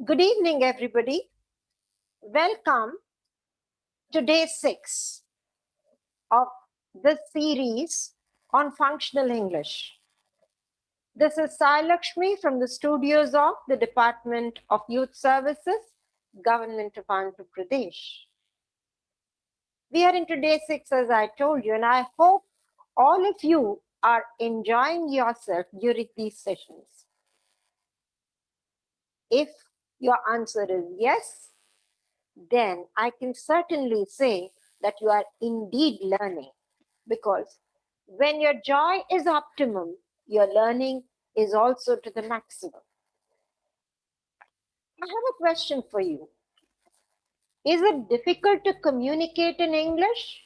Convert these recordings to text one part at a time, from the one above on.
Good evening, everybody. Welcome to day 6 of this series on functional English. This is Sai Lakshmi from the studios of the Department of Youth Services, Government of Andhra Pradesh. We are into day 6, as I told you, and I hope all of you are enjoying yourself during these sessions. If your answer is yes, then I can certainly say that you are indeed learning, because when your joy is optimum, your learning is also to the maximum. I have a question for you. Is it difficult to communicate in English?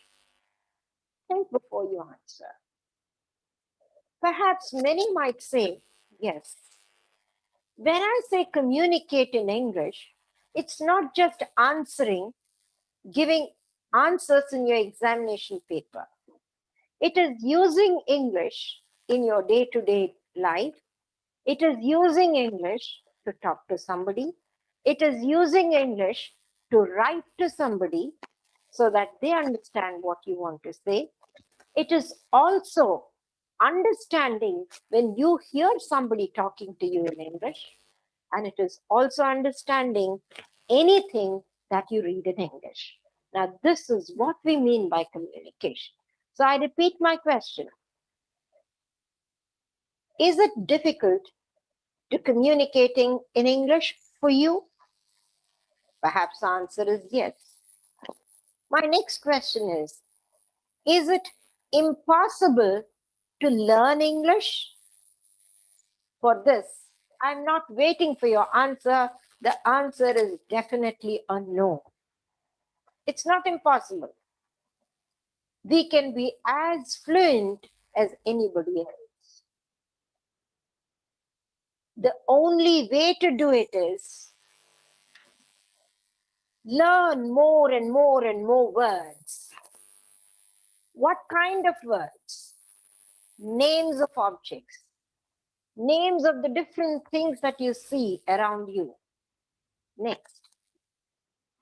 Think before you answer. Perhaps many might say yes. When I say communicate in English, it's not just giving answers in your examination paper. It is using English in your day-to-day life. It is using English to talk to somebody. It is using English to write to somebody so that they understand what you want to say. It is also understanding when you hear somebody talking to you in English. And it is also understanding anything that you read in English. Now, this is what we mean by communication. So I repeat my question. Is it difficult to communicating in English for you? Perhaps the answer is yes. My next question is it impossible to learn English? For this, I'm not waiting for your answer. The answer is definitely a no. It's not impossible. We can be as fluent as anybody else. The only way to do it is learn more and more and more words. What kind of words? Names of objects, names of the different things that you see around you. Next,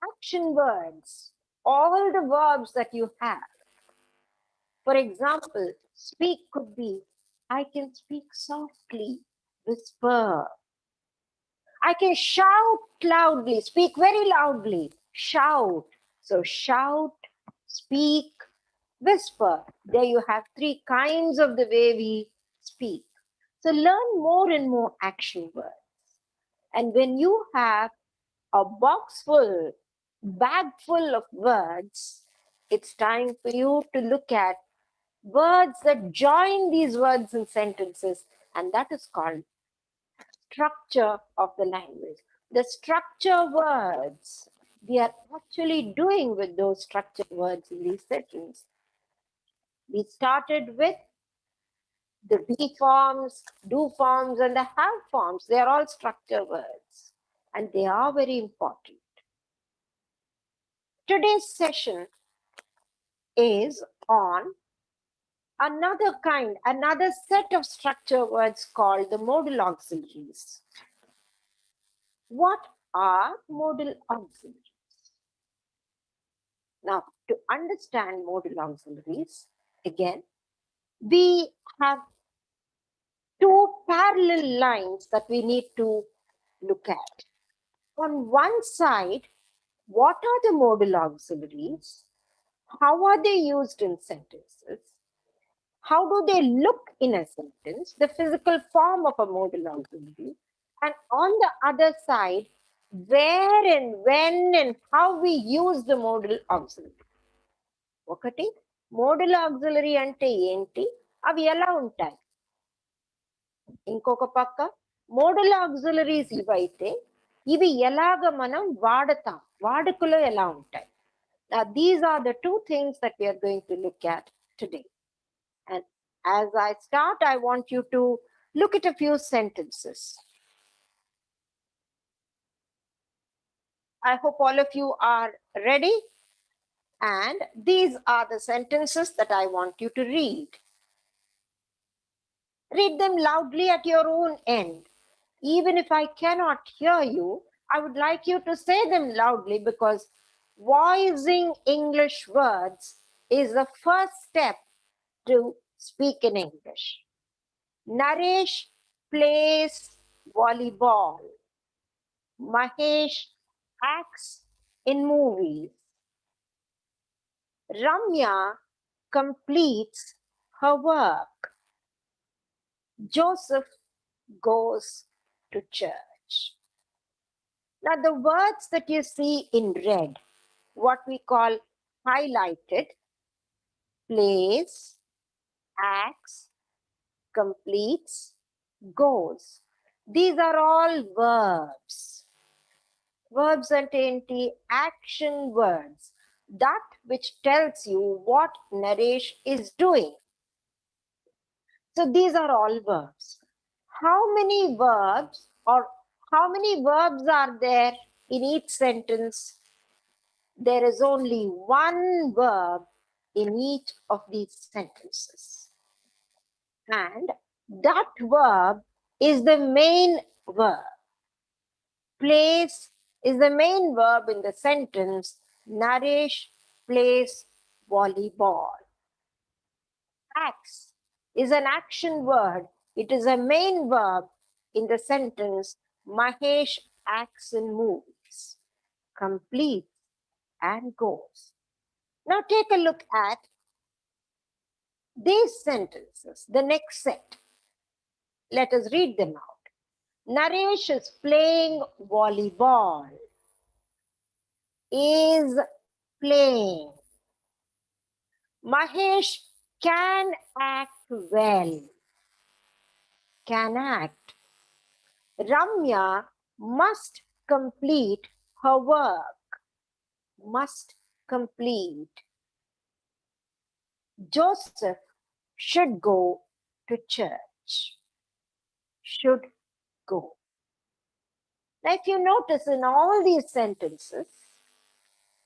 action words, all the verbs that you have. For example, speak could be, I can speak softly, whisper. I can shout loudly, speak very loudly, shout. So shout, speak, whisper. There you have 3 kinds of the way we speak. So learn more and more action words. And when you have a bag full of words, it's time for you to look at words that join these words in sentences, and that is called structure of the language. The structure words we are actually doing with those structured words in these sessions. We started with the be forms, do forms, and the have forms. They are all structure words, and they are very important. Today's session is on another set of structure words called the modal auxiliaries. What are modal auxiliaries? Now, to understand modal auxiliaries, again, we have 2 parallel lines that we need to look at. On one side, what are the modal auxiliaries? How are they used in sentences? How do they look in a sentence? The physical form of a modal auxiliary. And on the other side, where and when and how we use the modal auxiliary. ఒకటి model auxiliary అంటే ఏంటి, అవి ఎలా ఉంటాయి? ఇంకొక పక్క model auxiliaries ఇవైతే ఇవి ఎలాగ మనం వాడతాం, వాడుకలో ఎలా ఉంటాయి? Now, these are the 2 things that we are going to look at today. And as I start, I want you to look at a few sentences. I hope all of you are ready. And these are the sentences that I want you to read. Read them loudly at your own end. Even if I cannot hear you, I would like you to say them loudly because voicing English words is the first step to speak in English. Naresh plays volleyball. Mahesh acts in movies. Ramya completes her work. Joseph goes to church. Now, the words that you see in red, what we call highlighted, plays, acts, completes, goes. These are all verbs. Verbs and nt action words. That which tells you what Naresh is doing. So these are all verbs. How many verbs or how many verbs are there in each sentence? There is only one verb in each of these sentences. And that verb is the main verb. Plays is the main verb in the sentence. Naresh plays volleyball. Acts is an action word. It is a main verb in the sentence. Mahesh acts in movies. Completes and goes. Now take a look at these sentences, the next set. Let us read them out. Naresh is playing volleyball. Is playing. Mahesh can act well. Can act. Ramya must complete her work. Must complete. Joseph should go to church. Should go. Now, if you notice in all these sentences,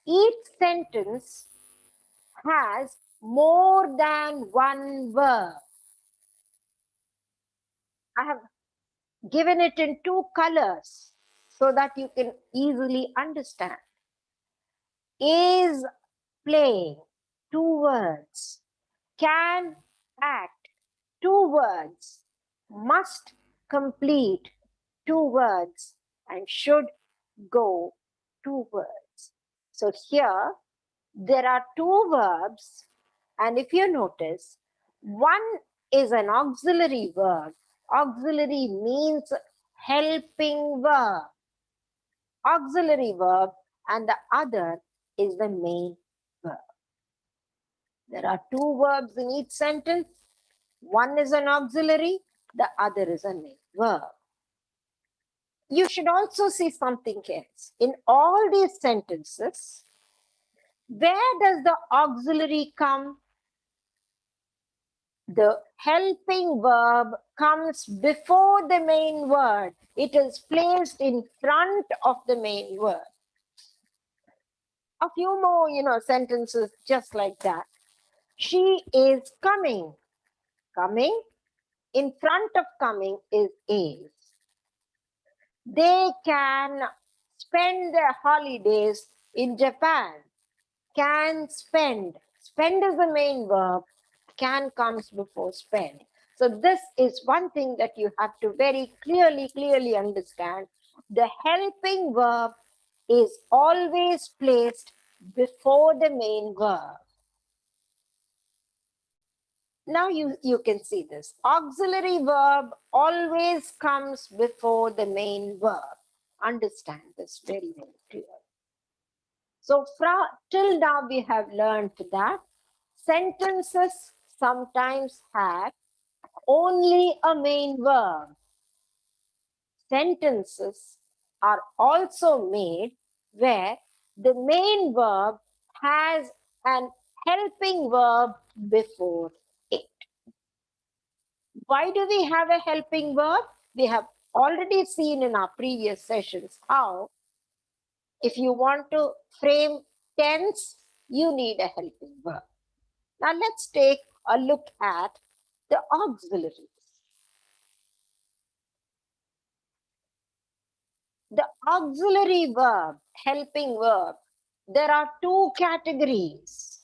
each sentence has more than one verb. I have given it in two colors so that you can easily understand. Is playing, two words. Can act, two words. Must complete, two words. And should go, two words. So here there are two verbs, and if you notice, one is an auxiliary verb. Auxiliary means helping verb. Auxiliary verb, and the other is the main verb. There are two verbs in each sentence. One is an auxiliary, the other is a main verb. You should also see something else. In all these sentences, where does the auxiliary come? The helping verb comes before the main word. It is placed in front of the main word. A few more, sentences just like that. She is coming. Coming. In front of coming is. They can spend their holidays in Japan. Can spend. Spend is the main verb. Can comes before spend. So this is one thing that you have to very clearly understand. The helping verb is always placed before the main verb. Now you can see this. Auxiliary verb always comes before the main verb. Understand this very clearly. So till now we have learned that sentences sometimes have only a main verb. Sentences are also made where the main verb has an helping verb before it. Why do we have a helping verb? We have already seen in our previous sessions how if you want to frame tense, you need a helping verb. Now let's take a look at the auxiliaries. The auxiliary verb, helping verb, there are two categories.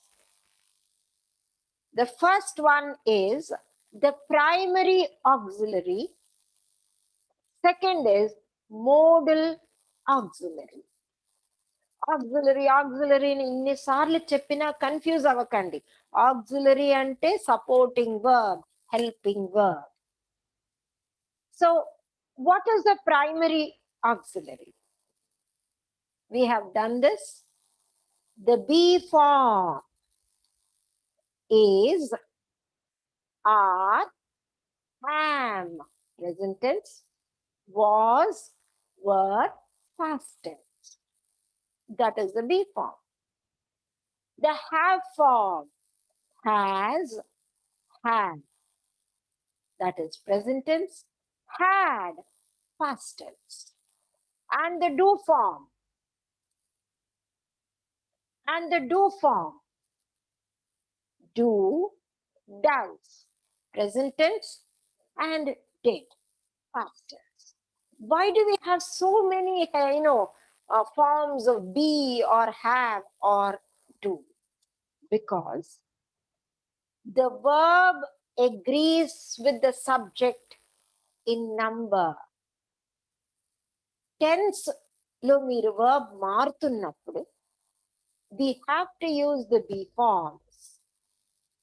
The first one is the primary auxiliary. Second is modal auxiliary. Auxiliary ఇన్నిసార్లు చెప్పినా confuse అవ్వకండి. Auxiliary అంటే supporting verb, helping verb. So what is the primary auxiliary? We have done this. The be form is are, am, present tense, was, were, past tense. That is the be form. The have form, has, had. That is present tense, had, past tense. And the do form. Do, does. Present tense and did, past tense. Why do we have so many, forms of be or have or do? Because the verb agrees with the subject in number. Tense lo మీరు verb మారుతున్నప్పుడు we have to use the be forms.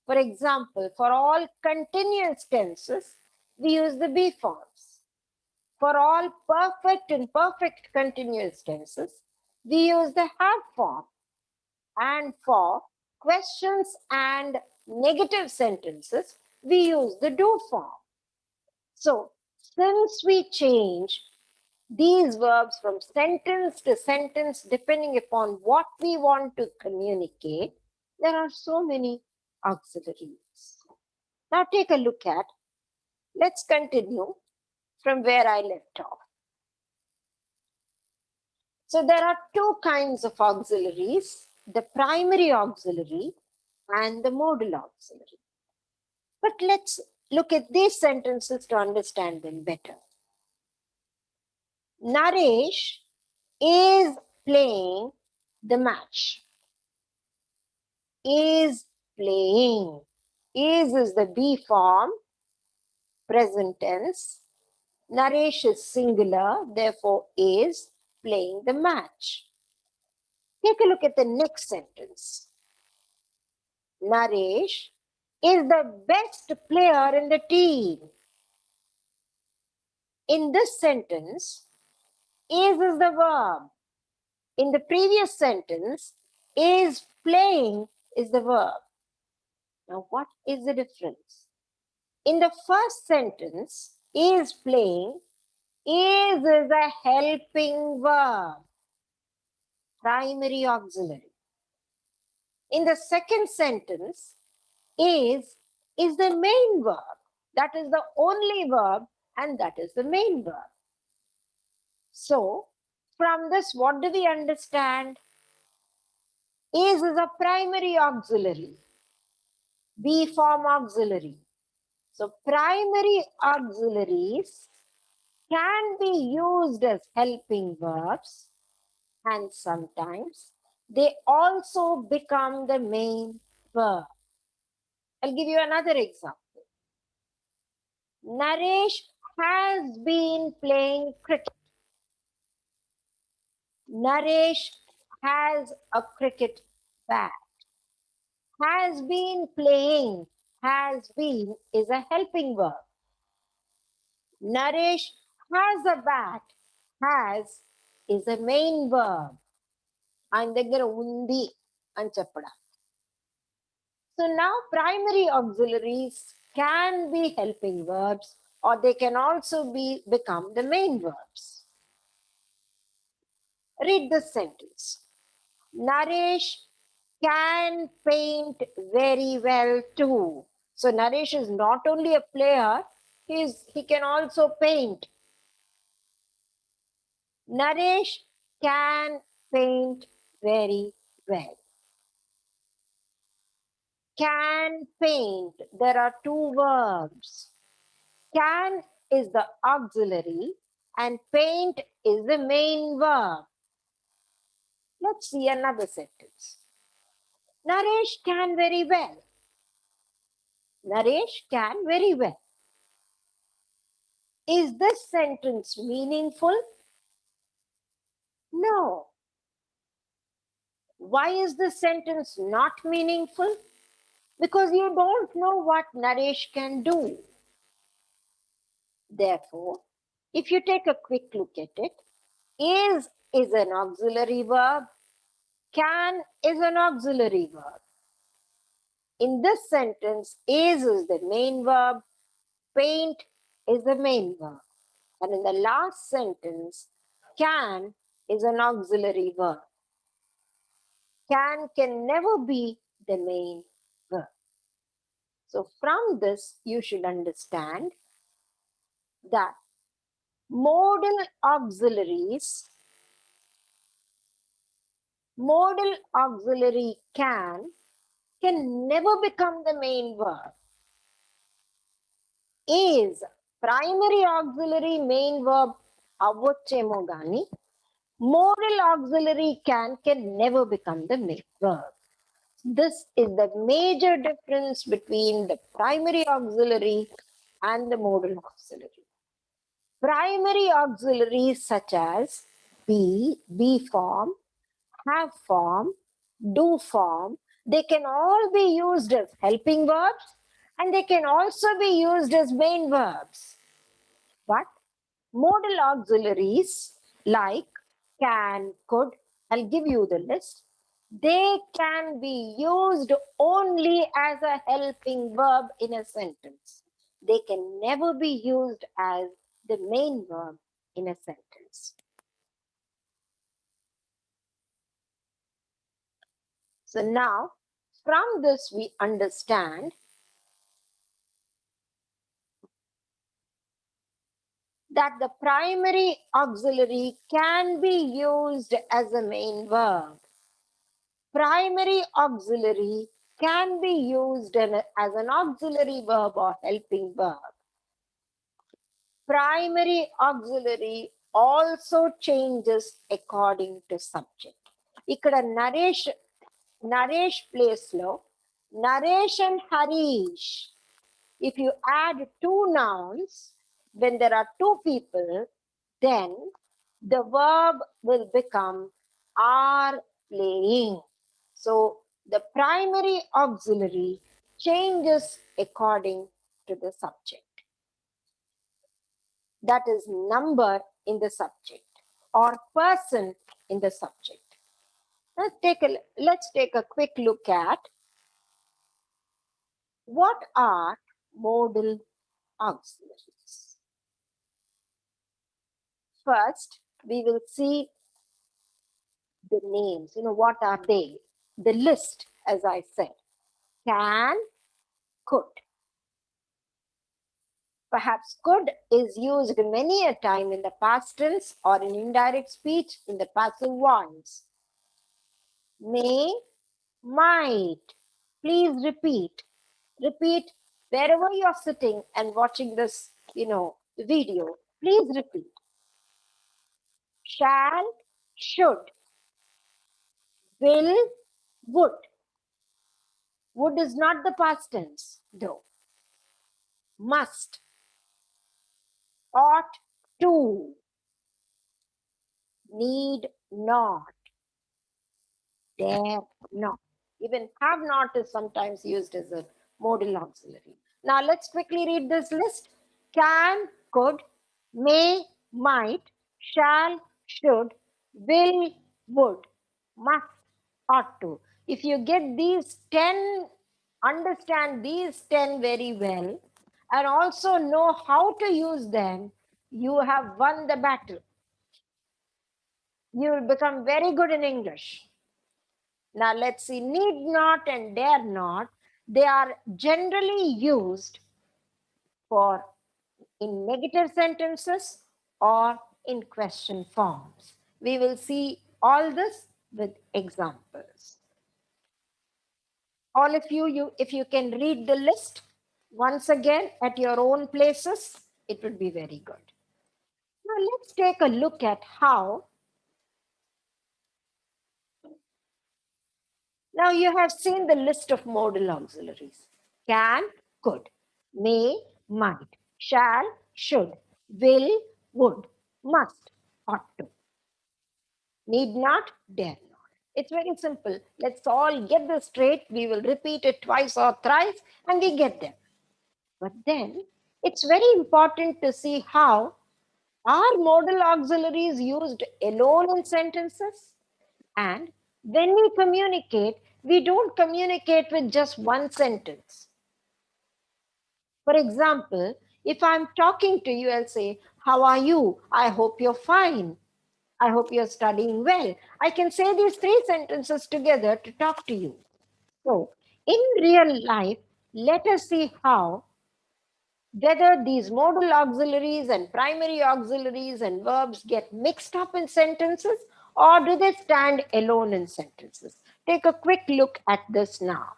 For example, for all continuous tenses, we use the be forms. For all perfect and perfect continuous tenses, we use the have form. And for questions and negative sentences, we use the do form. So, since we change these verbs from sentence to sentence, depending upon what we want to communicate, there are so many auxiliaries. Now take a look at, let's continue from where I left off. So there are two kinds of auxiliaries, the primary auxiliary and the modal auxiliary. But let's look at these sentences to understand them better. Naresh is playing the match. Is playing. Is the be form, present tense. Naresh is singular, therefore is playing the match. Take a look at the next sentence. Naresh is the best player in the team. In this sentence, is the verb. In the previous sentence, is playing is the verb. Now, what is the difference? In the first sentence, is playing, is a helping verb, primary auxiliary. In the second sentence, is the main verb. That is the only verb and that is the main verb. So, from this, what do we understand? Is a primary auxiliary, be form auxiliary. So, primary auxiliaries can be used as helping verbs and sometimes they also become the main verb. I'll give you another example. Naresh has been playing cricket. Naresh has a cricket bat. Has been playing, has been is a helping verb. Naresh has a bat, has is a main verb. ఆయన దగ్గర ఉంది అని చెప్పడం. So now primary auxiliaries can be helping verbs or they can also become the main verbs. Read this sentence. Naresh can paint very well too. So Naresh is not only a player, he can also paint. Naresh can paint very well. Can paint. There are two verbs. Can is the auxiliary and paint is the main verb. Let's see another sentence. Naresh can very well. Naresh can very well. Is this sentence meaningful? No. Why is this sentence not meaningful? Because you don't know what Naresh can do. Therefore, if you take a quick look at it, is an auxiliary verb. Can is an auxiliary verb. In this sentence, is the main verb. Paint is the main verb. And in the last sentence, can is an auxiliary verb. Can never be the main verb. So from this, you should understand that modal auxiliary can never become the main verb. Is primary auxiliary main verb avvachemo gani, modal auxiliary can never become the main verb. This is the major difference between the primary auxiliary and the modal auxiliary. Primary auxiliaries such as be form, have form, do form, they can all be used as helping verbs and they can also be used as main verbs. But modal auxiliaries like can, could, I'll give you the list. They can be used only as a helping verb in a sentence. They can never be used as the main verb in a sentence. So now, from this we understand that the primary auxiliary can be used as a main verb. Primary auxiliary can be used as an auxiliary verb or helping verb. Primary auxiliary also changes according to subject. Ikkada Naresh place lo Naresh and Harish. If you add two nouns, when there are two people, then the verb will become are playing. So the primary auxiliary changes according to the subject. That is number in the subject or person in the subject. Let's take a quick look at what are modal auxiliaries. First, we will see the names. What are they? The list, as I said. Can, could. Perhaps could is used many a time in the past tense or in indirect speech in the passive voice. May, might. Please repeat. Repeat wherever you're sitting and watching this, video. Please repeat. Shall, should. Will, would. Would is not the past tense, though. Must. Ought to. Need not. Dare not. Even have not is sometimes used as a modal auxiliary. Now let's quickly read this list. Can, could, may, might, shall, should, will, would, must, ought to. If you get these 10, understand these 10 very well, and also know how to use them, you have won the battle. You will become very good in English. Now let's see, need not and dare not, they are generally used for in negative sentences or in question forms. We will see all this with examples. All of you, if you can read the list once again at your own places, it would be very good. Now let's take a look at how. Now you have seen the list of modal auxiliaries. Can, could, may, might, shall, should, will, would, must, ought to, need not, dare not. It's very simple. Let's all get this straight. We will repeat it twice or thrice and we get there. But then it's very important to see how are modal auxiliaries used alone in sentences? And when we communicate, we don't communicate with just one sentence. For example, if I'm talking to you, I'll say, how are you? I hope you're fine. I hope you're studying well. I can say these three sentences together to talk to you. So, in real life, let us see how whether these modal auxiliaries and primary auxiliaries and verbs get mixed up in sentences or do they stand alone in sentences. Take a quick look at this now.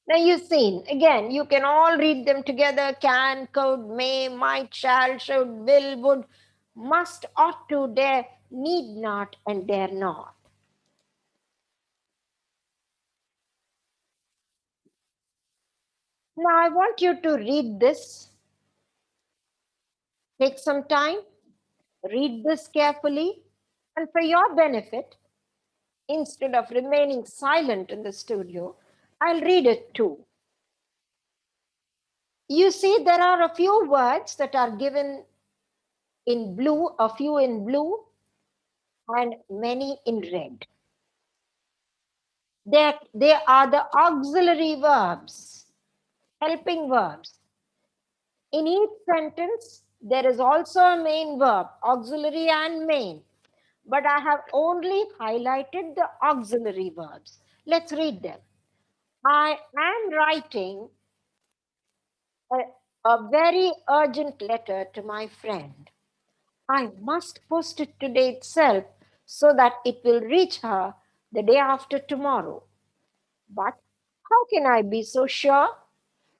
Now you've seen, again, you can all read them together. Can, could, may, might, shall, should, will, would, must, ought to, dare, need not, and dare not. Now I want you to read this. Take some time, read this carefully, and for your benefit, instead of remaining silent in the studio, I'll read it too. You see, there are a few words that are given in blue, a few in blue, and many in red. They are the auxiliary verbs, helping verbs. In each sentence, there is also a main verb, auxiliary and main. But I have only highlighted the auxiliary verbs. Let's read them. I am writing a very urgent letter to my friend. I must post it today itself so that it will reach her the day after tomorrow. But how can I be so sure?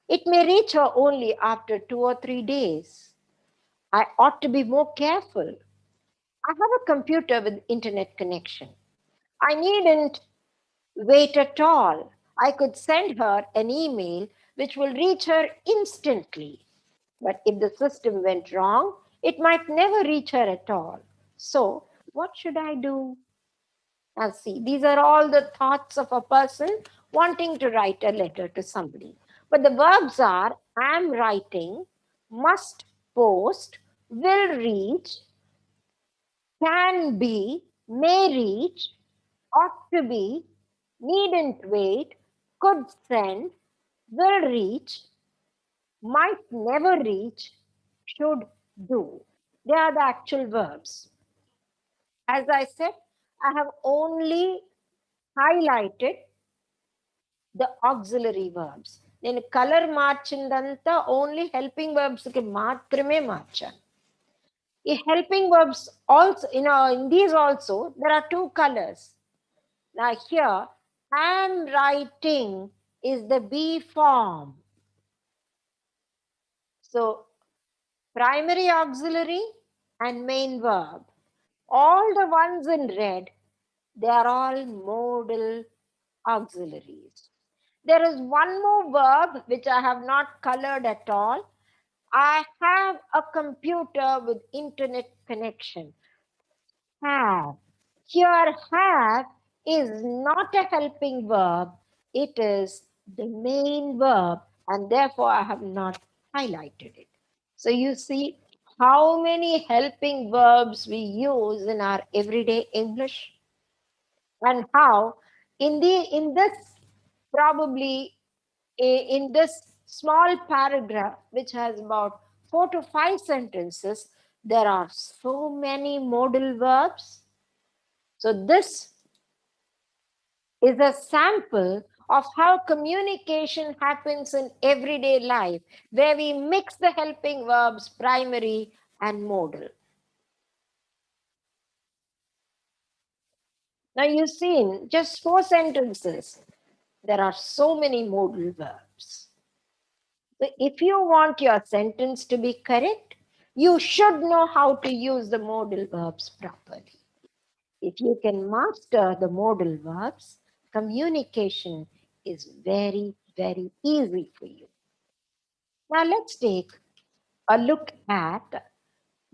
It may reach her only after 2 or 3 days. I ought to be more careful. I have a computer with internet connection. I needn't wait at all. I could send her an email which will reach her instantly. But if the system went wrong, it might never reach her at all. So, what should I do? Now, see, these are all the thoughts of a person wanting to write a letter to somebody. But the verbs are am writing, must post, will reach, can be, may reach, ought to be, needn't wait, could send, will reach, might never reach, should do. They are the actual verbs. As I said, I have only highlighted the auxiliary verbs. నేను colour మార్చిందంతా only helping వర్బ్స్కి మాత్రమే మార్చాను. ఈ helping verbs also, in these also, there are two colors. Now here, am writing is the be form. So, primary auxiliary and main verb. All the ones in red, they are all modal auxiliaries. There is one more verb which I have not colored at all. I have a computer with internet connection. Have. Here, have is not a helping verb. It is the main verb, and therefore I have not highlighted it. So you see how many helping verbs we use in our everyday English, and how in this probably in this small paragraph which has about 4 to 5 sentences, there are so many modal verbs. So this is a sample of how communication happens in everyday life, where we mix the helping verbs, primary and modal. Now you've seen just 4 sentences. There are so many modal verbs. So if you want your sentence to be correct, You should know how to use the modal verbs properly. If you can master the modal verbs, communication is very, very easy for you. Now let's take a look at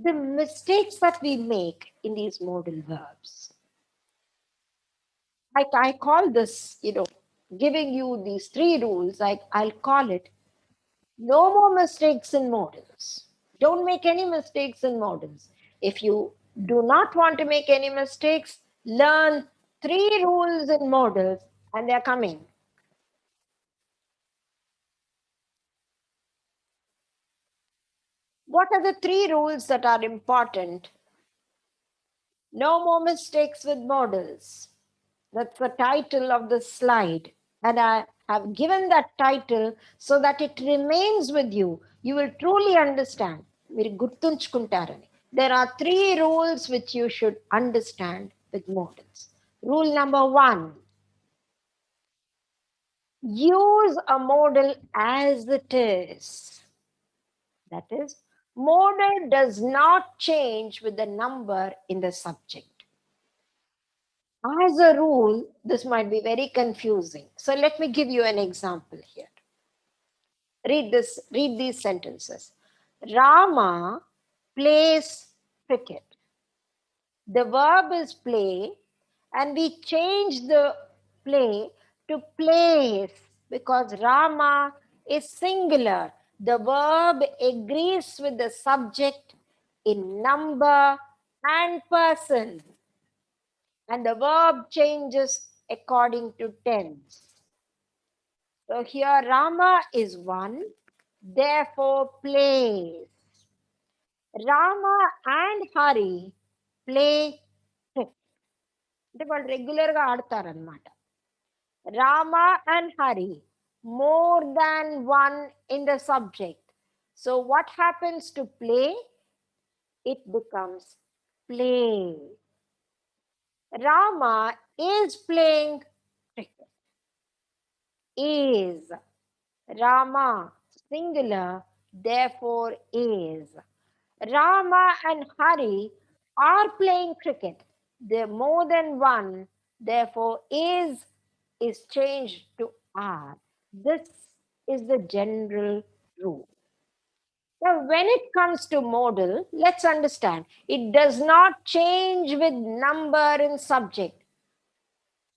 the mistakes that we make in these modal verbs. I call this, giving you these 3 rules, I'll call it no more mistakes in modals. Don't make any mistakes in modals. If you do not want to make any mistakes, learn 3 rules in modals, and they're coming. What are the 3 rules that are important? No more mistakes with modals. That's the title of the slide. And I have given that title so that it remains with you. You will truly understand. మీరు గుర్తుంచుకుంటారని. There are 3 rules which you should understand with modals. Rule number 1. Use a modal as it is. That is, modal does not change with the number in the subject. As a rule, this might be very confusing. So let me give you an example here. Read these sentences. Rama plays cricket. The verb is play, and we change the play to plays because Rama is singular. The verb agrees with the subject in number and person, and the verb changes according to tense. So here Rama is 1, therefore plays. Rama and Hari play cricket. అంటే వాళ్ళు రెగ్యులర్గా ఆడతారనమాట. Rama and Hari, more than 1 in the subject. So what happens to play? It becomes play. Rama is playing cricket. Is. Rama, singular, therefore is. Rama and Hari are playing cricket. They're more than 1, therefore is changed to are. This is the general rule. Now, when it comes to modal, let's understand it does not change with number in subject.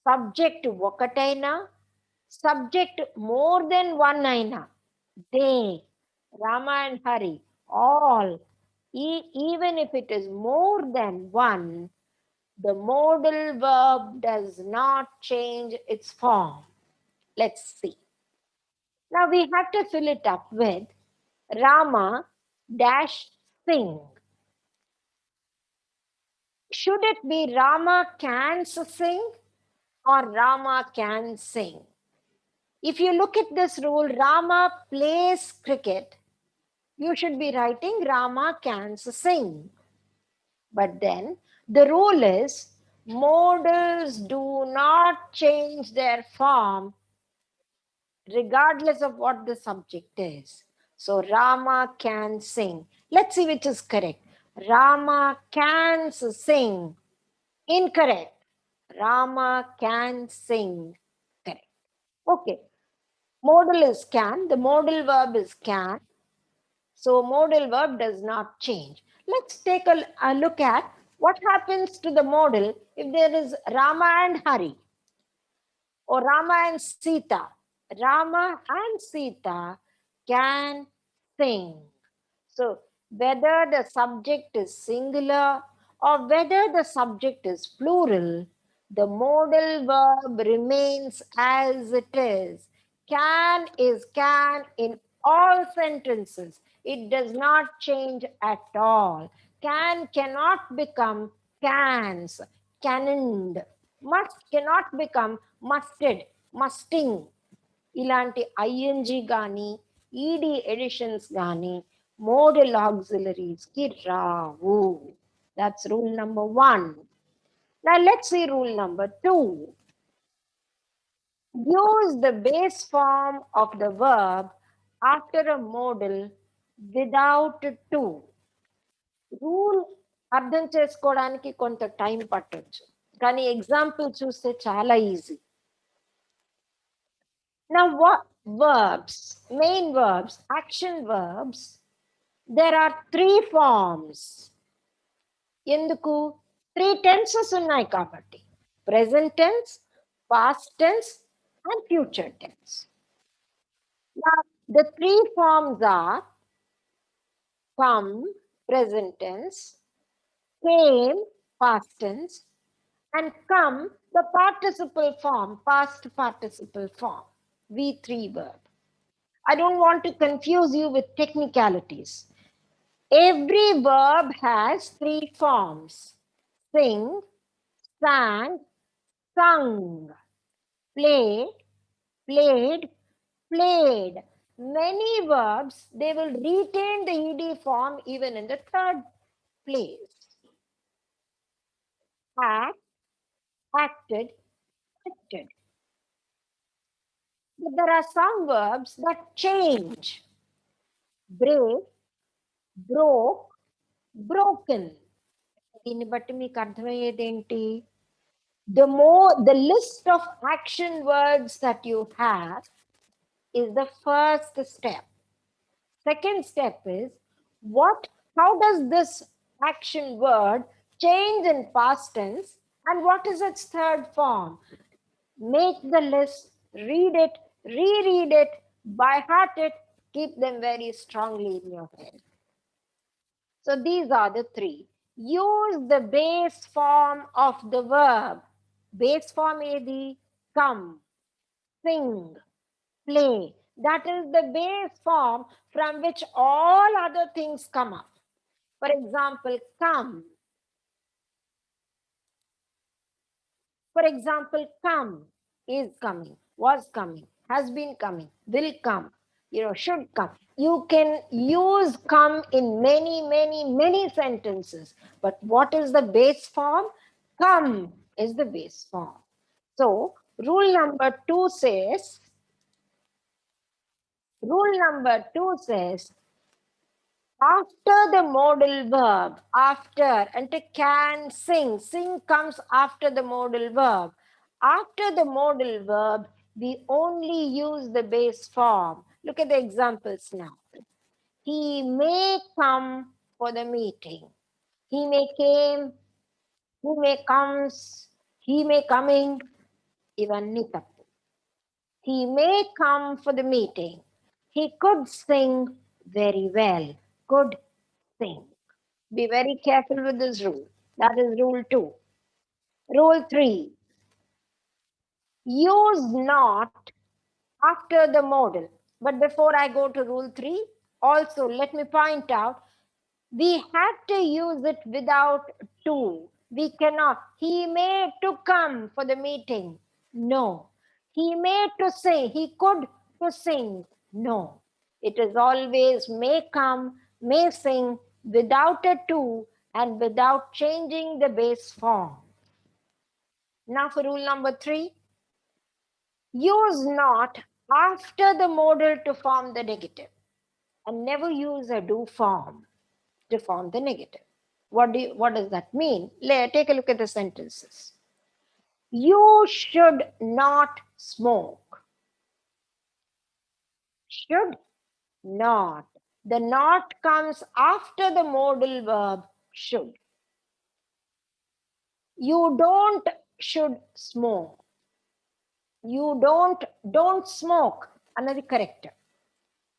Subject ఒకటైనా, subject more than 1 అయినా, they, Rama and Hari, all, even if it is more than 1, the modal verb does not change its form. Let's see. Now we have to fill it up with Rama dash sing. Should it be Rama can sing or Rama can sing? If you look at this rule, Rama plays cricket, you should be writing Rama can sing. But then the rule is modals do not change their form regardless of what the subject is. So Rama can sing. Let's see which is correct. Rama can sing. Incorrect. Rama can sing. Correct. Okay. Modal is can. The modal verb is can. So modal verb does not change. Let's take a look at what happens to the modal if there is Rama and Hari or Rama and Sita. Rama and Sita can sing. So whether the subject is singular or whether the subject is plural, the modal verb remains as it is. Can is can in all sentences. It does not change at all. Can cannot become cans, cannoned. Must cannot become musted, musting. ఇలాంటి ING కానీ ED additions కానీ modal ఆక్సిలరీస్కి రావు. That's rule number 1. Now let's see rule number 2. Use the base form of the verb after a modal without to. Rule అర్థం చేసుకోవడానికి కొంత time పట్టొచ్చు, కానీ ఎగ్జాంపుల్ చూస్తే చాలా easy. Now what verbs, main verbs, action verbs, there are 3 forms. ఎందుకు? 3 tenses ఉన్నాయి కాబట్టి. Present tense, past tense and future tense. Now the 3 forms are come, present tense, came, past tense, and come, the participle form, past participle form, V3 verb. I don't want to confuse you with technicalities. Every verb has 3 forms: sing, sang, sung, play, played, played. Many verbs, they will retain the ed form even in the third place. Act, acted, acted. But there are some verbs that change. Break, broke, broken. దీన్ని బట్టి మీకు అర్థమయ్యేది ఏంటి? The list of action words that you have is the first step. Second step is how does this action word change in past tense, and what is its third form? Make the list, read it, reread it, by heart it, keep them very strongly in your head. So these are the 3. Use the base form of the verb. Base form edi? Come, sing, play. That is the base form from which all other things come up. For example, come. For example, come is coming, was coming, has been coming, will come, should come. You can use come in many, many, many sentences. But what is the base form? Come is the base form. So rule number 2 says, after the modal verb, after, ante can, sing. Sing comes after the modal verb. After the modal verb, we only use the base form. Look at the examples now. He may come for the meeting. He may came, he may comes, he may coming. Ivanni tappu. He may come for the meeting. He could sing very well. Could sing. Be very careful with this rule. That is rule 2. Rule 3. Use not after the modal. But before I go to rule 3, also let me point out, we have to use it without to. We cannot. He may to come for the meeting. No. He may to sing. He could to sing. No. It is always may come, may sing, without a to and without changing the base form. Now for rule number 3. Use not after the modal to form the negative, and never use a do form to form the negative. What does that mean? Take a look at the sentences. You should not smoke. Should not. The not comes after the modal verb should. You should smoke. You don't smoke. Another correct.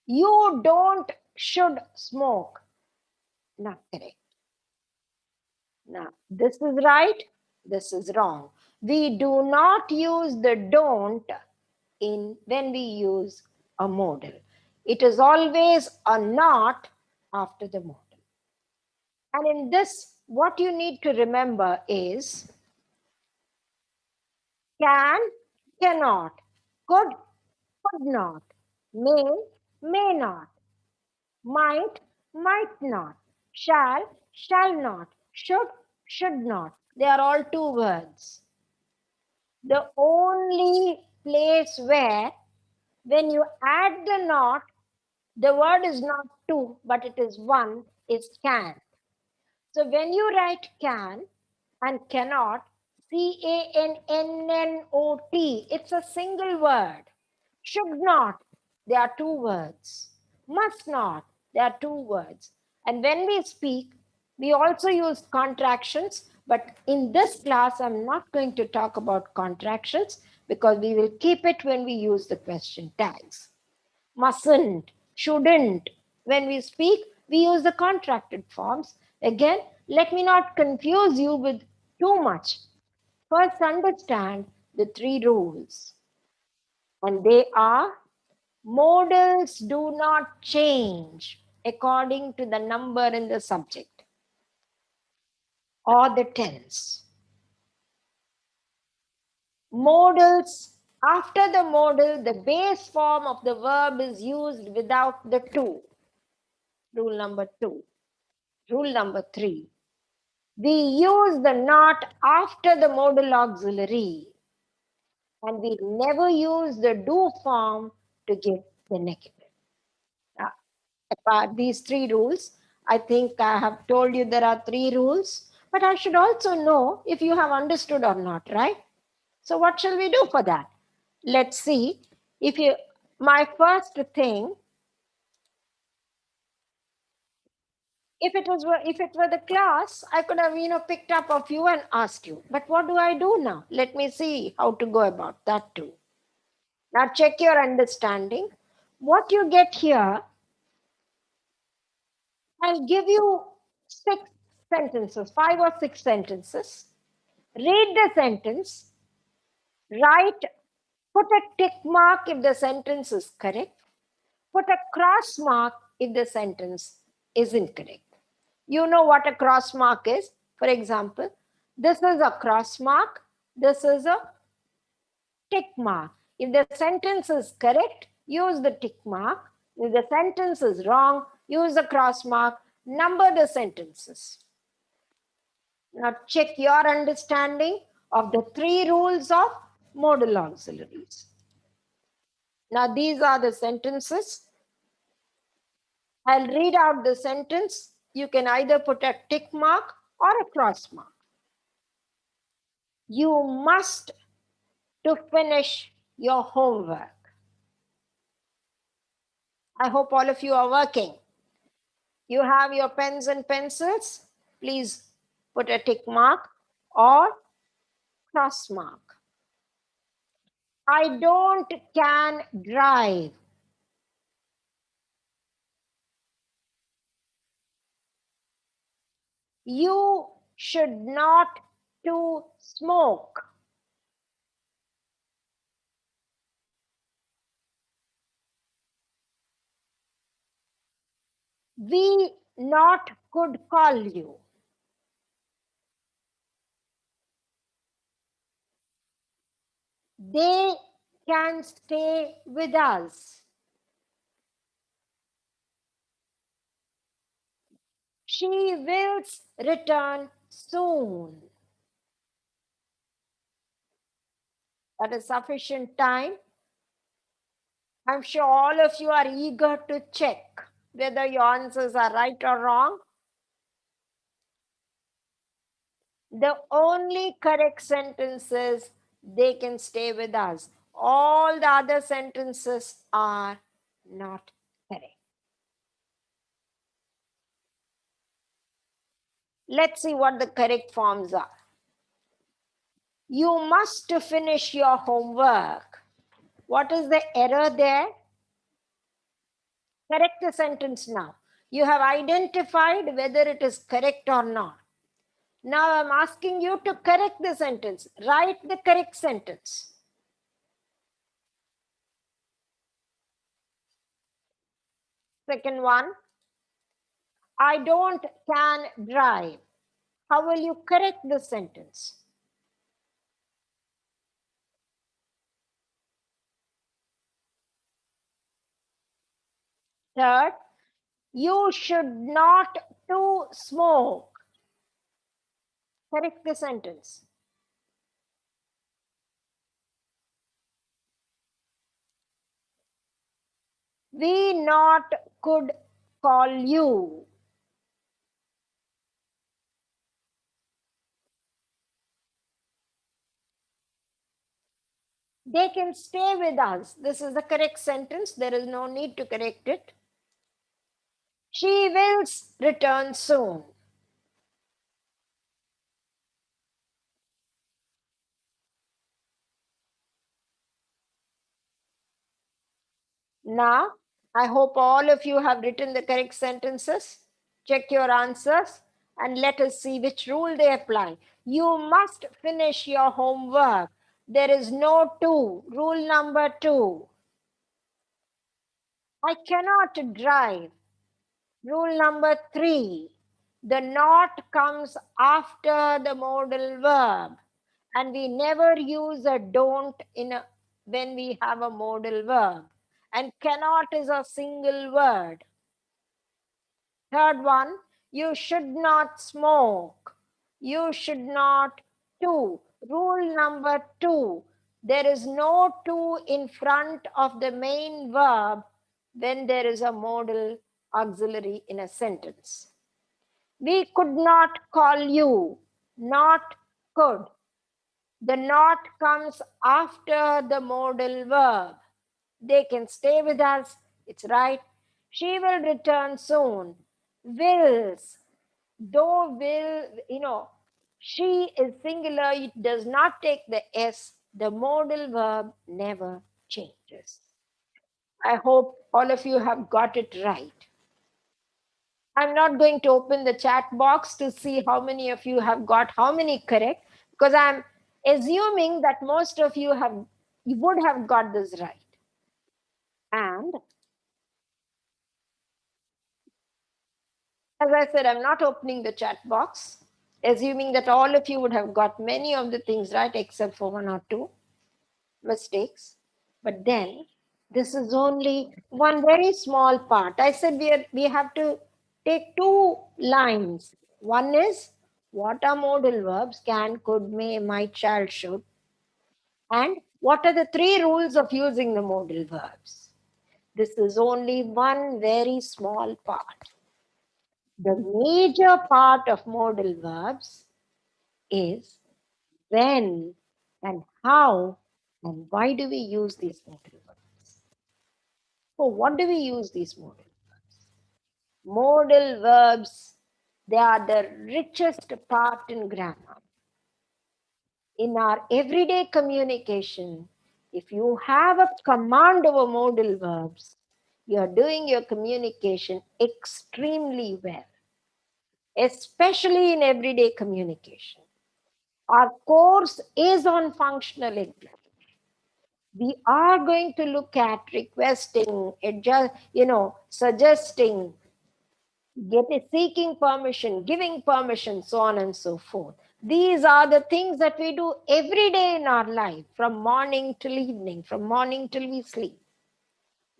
You should smoke. Not correct. Now, this is right, this is wrong. We do not use the don't when we use a modal. It is always a not after the modal. And in this, what you need to remember is can, cannot, could not, may not, might not, shall not, should not. They are all 2 words. The only place where, when you add the not, the word is not 2, but it is 1, is can. So when you write can and cannot, C-A-N-N-N-O-T, it's a single word. Should not, there are two words. Must not, there are two words. And when we speak, we also use contractions, but in this class, I'm not going to talk about contractions because we will keep it when we use the question tags. Mustn't, shouldn't. When we speak, we use the contracted forms. Again, let me not confuse you with too much. First, understand the three rules. And they are: modals do not change according to the number in the subject or the tense. Modals, after the modal, the base form of the verb is used without the to. Rule number 2. Rule number 3. We use the not after the modal auxiliary, and we never use the do form to give the negative. Apart these three rules, I think I have told you there are three rules, but I should also know if you have understood or not, right? So what shall we do for that? Let's see. My first thing, if it were the class, I could have picked up a few and asked you. But what do I do now? Let me see how to go about that too. Now check your understanding. What you get here, I'll give you 6 sentences, 5 or 6 sentences. Read the sentence, write, put a tick mark if the sentence is correct, put a cross mark if the sentence is incorrect. You know what a cross mark is. For example, this is a cross mark, this is a tick mark. If the sentence is correct, use the tick mark. If the sentence is wrong, use the cross mark. Number the sentences. Now check your understanding of the three rules of modal auxiliaries. Now these are the sentences. I'll read out the sentence. You can either put a tick mark or a cross mark. You must to finish your homework. I hope all of you are working. You have your pens and pencils. Please put a tick mark or cross mark. I don't can drive. You should not to smoke. We not could call you. They can stay with us. She will return soon. That is sufficient time. I'm sure all of you are eager to check whether your answers are right or wrong. The only correct sentence is they can stay with us. All the other sentences are not correct. Let's see what the correct forms are. You must finish your homework. What is the error there? Correct the sentence now. You have identified whether it is correct or not. Now I'm asking you to correct the sentence. Write the correct sentence. Second one, I don't can drive. How will you correct the sentence? Third, you should not to smoke. Correct the sentence. We not could call you. They can stay with us. This is the correct sentence. There is no need to correct it. She will return soon. Now, I hope all of you have written the correct sentences. Check your answers and let us see which rule they apply. You must finish your homework. There is no two. Rule number 2. I cannot drive. Rule number 3. The not comes after the modal verb. And we never use a don't when we have a modal verb. And cannot is a single word. Third one, you should not smoke. You should not do. Rule number 2, there is no to in front of the main verb when there is a modal auxiliary in a sentence. We could not call you, not could. The not comes after the modal verb. They can stay with us. It's right. She will return soon. Wills. Though she is singular, it does not take the S. The modal verb never changes. I hope all of you have got it right. I'm not going to open the chat box to see how many of you have got how many correct, because I'm assuming that most of you would have got this right. And as I said, I'm not opening the chat box, assuming that all of you would have got many of the things right except for 1 or 2 mistakes. But then this is only one very small part. I said we have to take 2 lines. One is what are modal verbs? Can, could, may, might, shall, should. And what are the 3 rules of using the modal verbs? This is only one very small part. The major part of modal verbs is when and how and why do we use these modal verbs? For what do we use these modal verbs? Modal verbs, they are the richest part in grammar. In our everyday communication, if you have a command over modal verbs, you are doing your communication extremely well, especially in everyday communication. Our course is on functional English. We are going to look at requesting, suggesting, seeking permission, giving permission, so on and so forth. These are the things that we do every day in our life, from morning till evening, from morning till we sleep.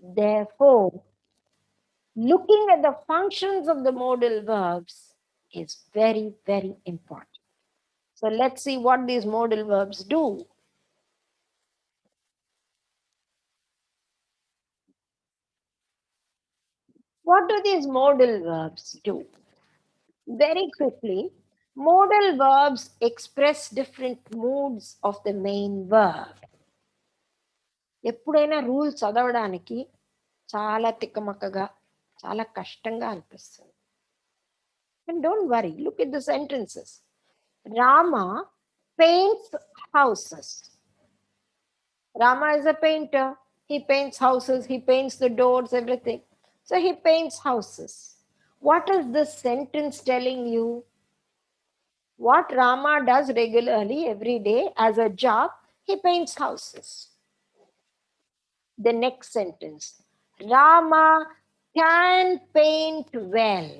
Therefore, looking at the functions of the modal verbs is very, very important. So let's see what these modal verbs do. What do these modal verbs do? Very quickly, modal verbs express different moods of the main verb. ఎప్పుడైనా rule చదవడానికి చాలా తిక్కమక్కగా చాలా కష్టంగా అనిపిస్తుంది. And don't worry, look at the sentences. Rama paints houses. Rama is a painter. He paints houses, he paints the doors, everything. So he paints houses. What is this sentence telling you? What Rama does regularly every day as a job, he paints houses. The next sentence, Rama can paint well.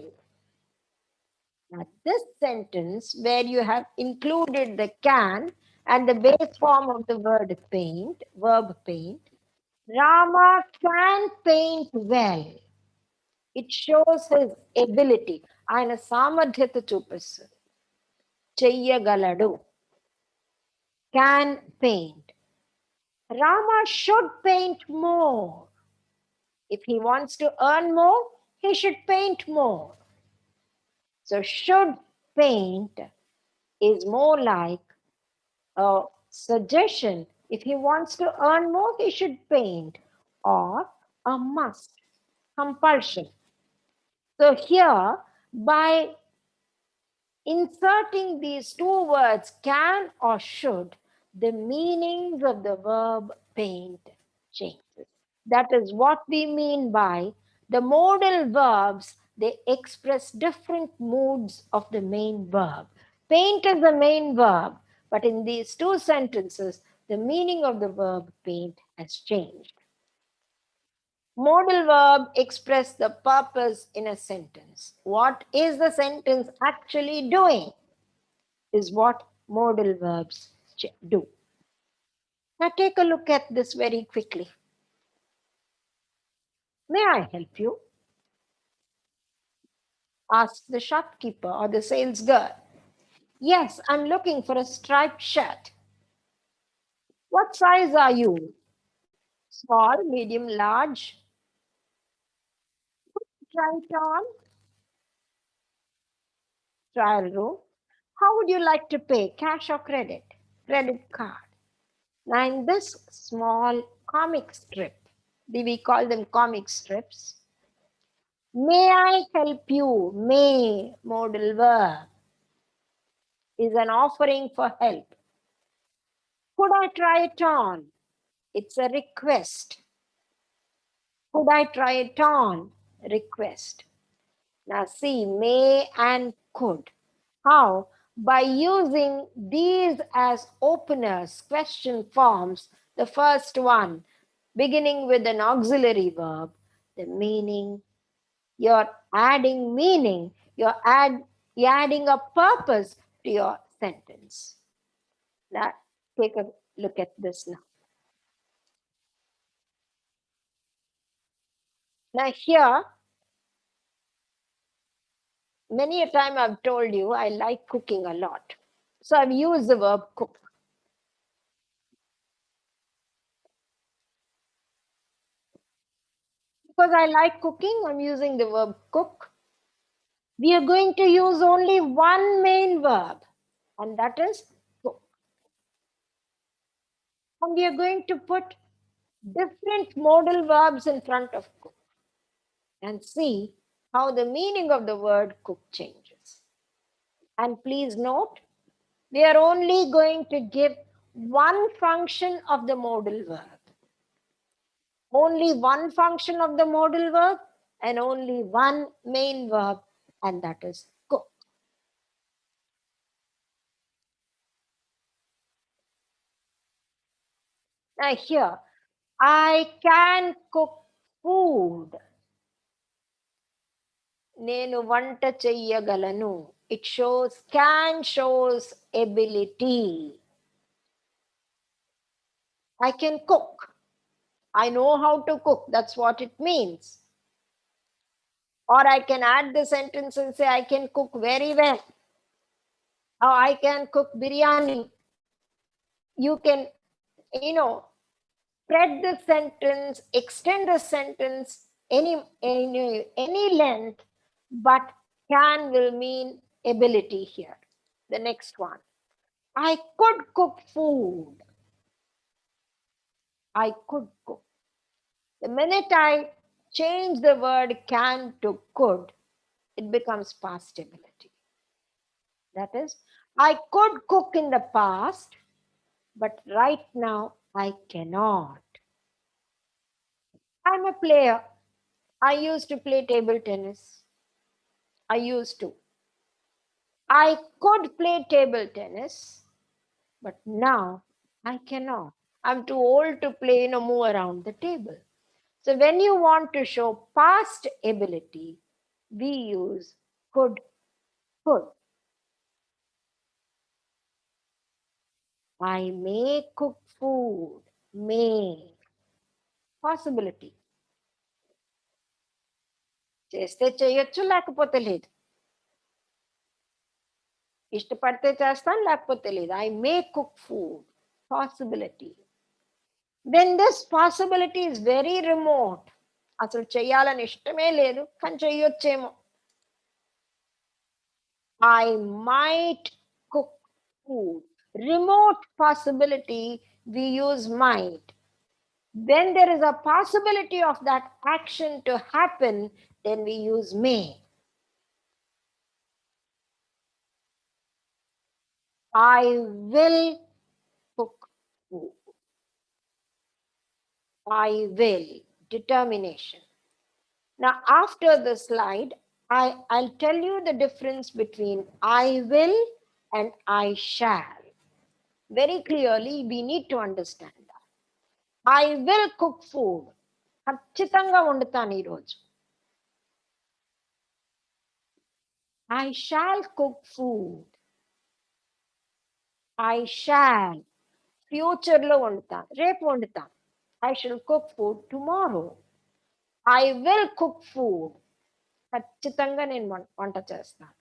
Now, this sentence, where you have included the can and the base form of the verb paint, Rama can paint well. It shows his ability. ఆయన సామర్థ్యత చూపిస్తుంది. చెయ్యగలడు. Can paint. Rama should paint more. If he wants to earn more, he should paint more. So should paint is more like a suggestion If he wants to earn more, he should paint. Or a must, compulsion. So here, by inserting these two words, can or should, the meanings of the verb paint changes. That is what we mean by the modal verbs. They express different moods of the main verb. Paint is the main verb, but in these two sentences, the meaning of the verb paint has changed. Modal verb express the purpose in a sentence. What is the sentence actually doing is what modal verbs do. Now take a look at this very quickly. May I help you? Ask the shopkeeper or the sales girl. Yes, I'm looking for a striped shirt. What size are you? Small, medium, large? Try it on. Trial room. How would you like to pay? Cash or credit? Credit card. Now in this small comic strip, we call them comic strips. May I help you? May, modal verb, is an offering for help. Could I try it on? It's a request. Could I try it on? Request. Now see, may and could. How? By using these as openers, question forms, the first one, beginning with an auxiliary verb, the meaning, you're adding meaning, you're adding a purpose to your sentence. Now, take a look at this now. Now here, many a time I've told you I like cooking a lot. So I've used the verb cook. Because I like cooking, I'm using the verb cook. We are going to use only one main verb, and that is cook. And we are going to put different modal verbs in front of cook and see how the meaning of the word cook changes. And please note, we are only going to give one function of the modal verb. Only one function of the modal verb and only one main verb, and that is cook. Now here, I can cook food. నేను వంట చెయ్యగలను. It shows can shows ability. I can cook. I know how to cook. That's what it means. Or I can add the sentence and say I can cook very well. Or I can cook biryani. You can, spread the sentence, extend the sentence any length, but can will mean ability here. The next one. I could cook food. I could cook. The minute I change the word can to could, it becomes past ability. That is, I could cook in the past, but right now I cannot. I'm a player. I used to play table tennis. I used to. I could play table tennis, but now I cannot. I'm too old to play, move around the table. So when you want to show past ability, we use could, could. I may cook food, may. Possibility. చేస్తే చేయొచ్చు లేకపోతే లేదు. ఇష్టపడితే చేస్తాను లేకపోతే లేదు. I may cook food. Possibility. When this possibility is very remote, అసలు చెయ్యాలని ఇష్టమే లేదు కానీ చెయ్యొచ్చేమో. I might cook food. Remote possibility we use might. When there is a possibility of that action to happen, then we use may. I will cook food. I will. Determination. Now, after the slide, I'll tell you the difference between I will and I shall. Very clearly, we need to understand that. I will cook food. ఖచ్చితంగా వండుతాను ఈరోజు. I shall cook food. I shall. ఫ్యూచర్లో వండుతాను, రేపు వండుతాను. I shall cook food tomorrow. I will cook food. ఖచ్చితంగా నేను వంట చేస్తాను.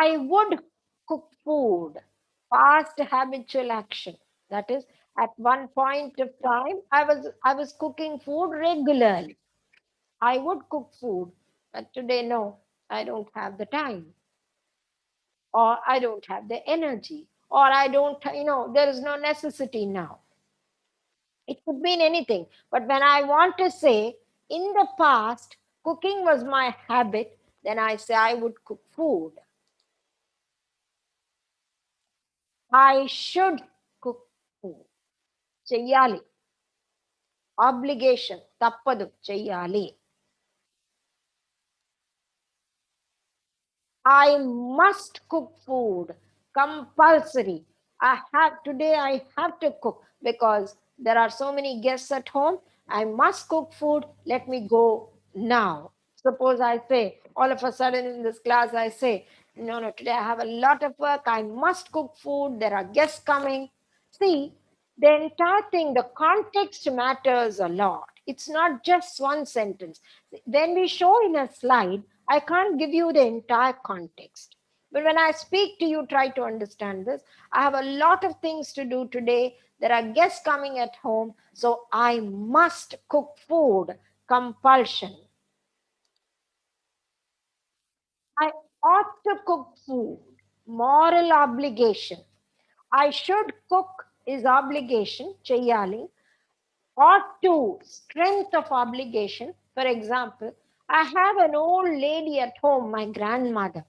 I would cook food. Past habitual action. That is, at one point of time, I was cooking food regularly. I would cook food, but today, no, I don't have the time, or I don't have the energy, or I don't, there is no necessity now. It could mean anything. But when I want to say, in the past, cooking was my habit, then I say I would cook food. I should cook food. చెయ్యాలి. Obligation. తప్పదు, చెయ్యాలి. I must cook food. Compulsory. Today I have to cook because there are so many guests at home. I must cook food. Let me go now. Suppose I say, all of a sudden in this class, I say, no, today I have a lot of work. I must cook food. There are guests coming. See, the entire thing, the context matters a lot. It's not just one sentence. When we show in a slide, I can't give you the entire context. But when I speak to you, try to understand this. I have a lot of things to do today. There are guests coming at home, so I must cook food. Compulsion. I ought to cook food. Moral obligation. I should cook is obligation, cheyali. Ought to, strength of obligation. For example, I have an old lady at home, my grandmother.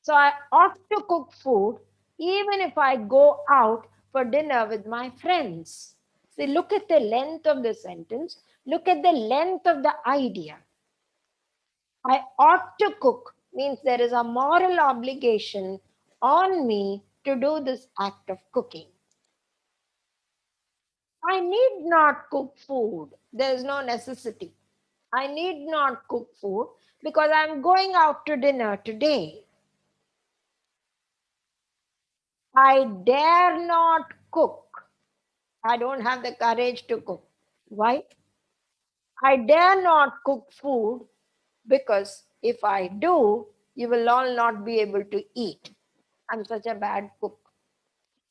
So I ought to cook food even if I go out for dinner with my friends. See, look at the length of the sentence. Look at the length of the idea. I ought to cook means there is a moral obligation on me to do this act of cooking. I need not cook food. There is no necessity. I need not cook food because I'm going out to dinner today. I dare not cook. I don't have the courage to cook. Why? I dare not cook food because if I do, you will all not be able to eat. I'm such a bad cook.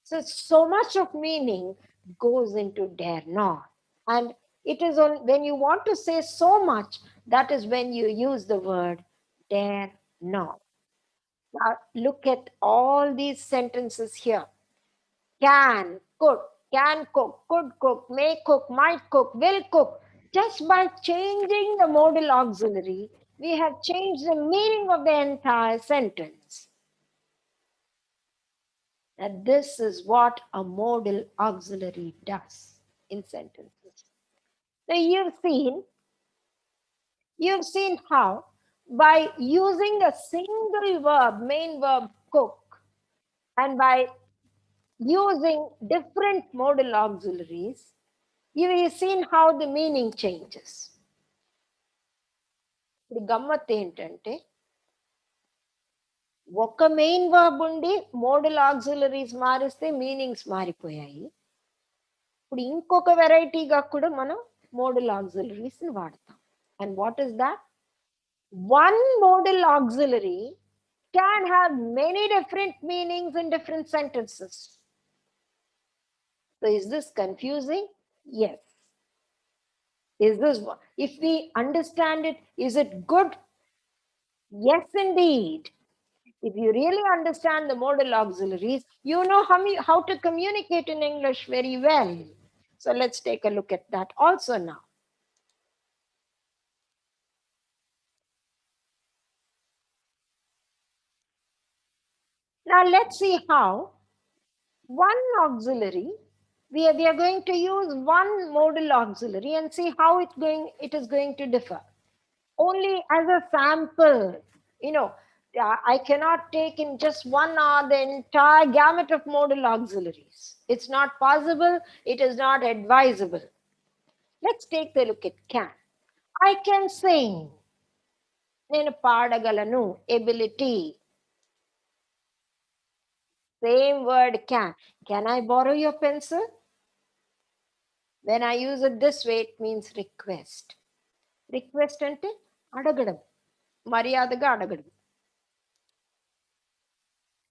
So much of meaning goes into dare not. And it is when you want to say so much, that is when you use the word dare not. Now look at all these sentences here. Can cook, could cook, may cook, might cook, will cook. Just by changing the modal auxiliary, we have changed the meaning of the entire sentence. And this is what a modal auxiliary does in sentences. So you've seen how by using a single verb, main verb cook, and by using different modal auxiliaries, you've seen how the meaning changes. ఇప్పుడు గమ్మత్ ఏంటంటే ఒక main verb ఉండి model auxiliaries మారిస్తే meanings మారిపోయాయి. ఇప్పుడు ఇంకొక వెరైటీగా కూడా మనం మోడల్ ఆక్సిలరీస్ ని వాడతాం. And what is that? One model auxiliary can have many different meanings in different sentences. So is this confusing? Yes. Is this, if we understand it, is it good? Yes, indeed. If you really understand the modal auxiliaries, you know how to communicate in English very well. So let's take a look at that also now. Now let's see how one auxiliary, we are going to use one modal auxiliary and see how it is going to differ. Only as a sample, I cannot take in just 1 hour the entire gamut of modal auxiliaries. It's not possible, it is not advisable. Let's take a look at can. I can sing. నేను పాడగలను, ability. Same word can. Can I borrow your pencil? When I use it this way, it means request. Request ante అడగడం, మర్యాదగా అడగడం.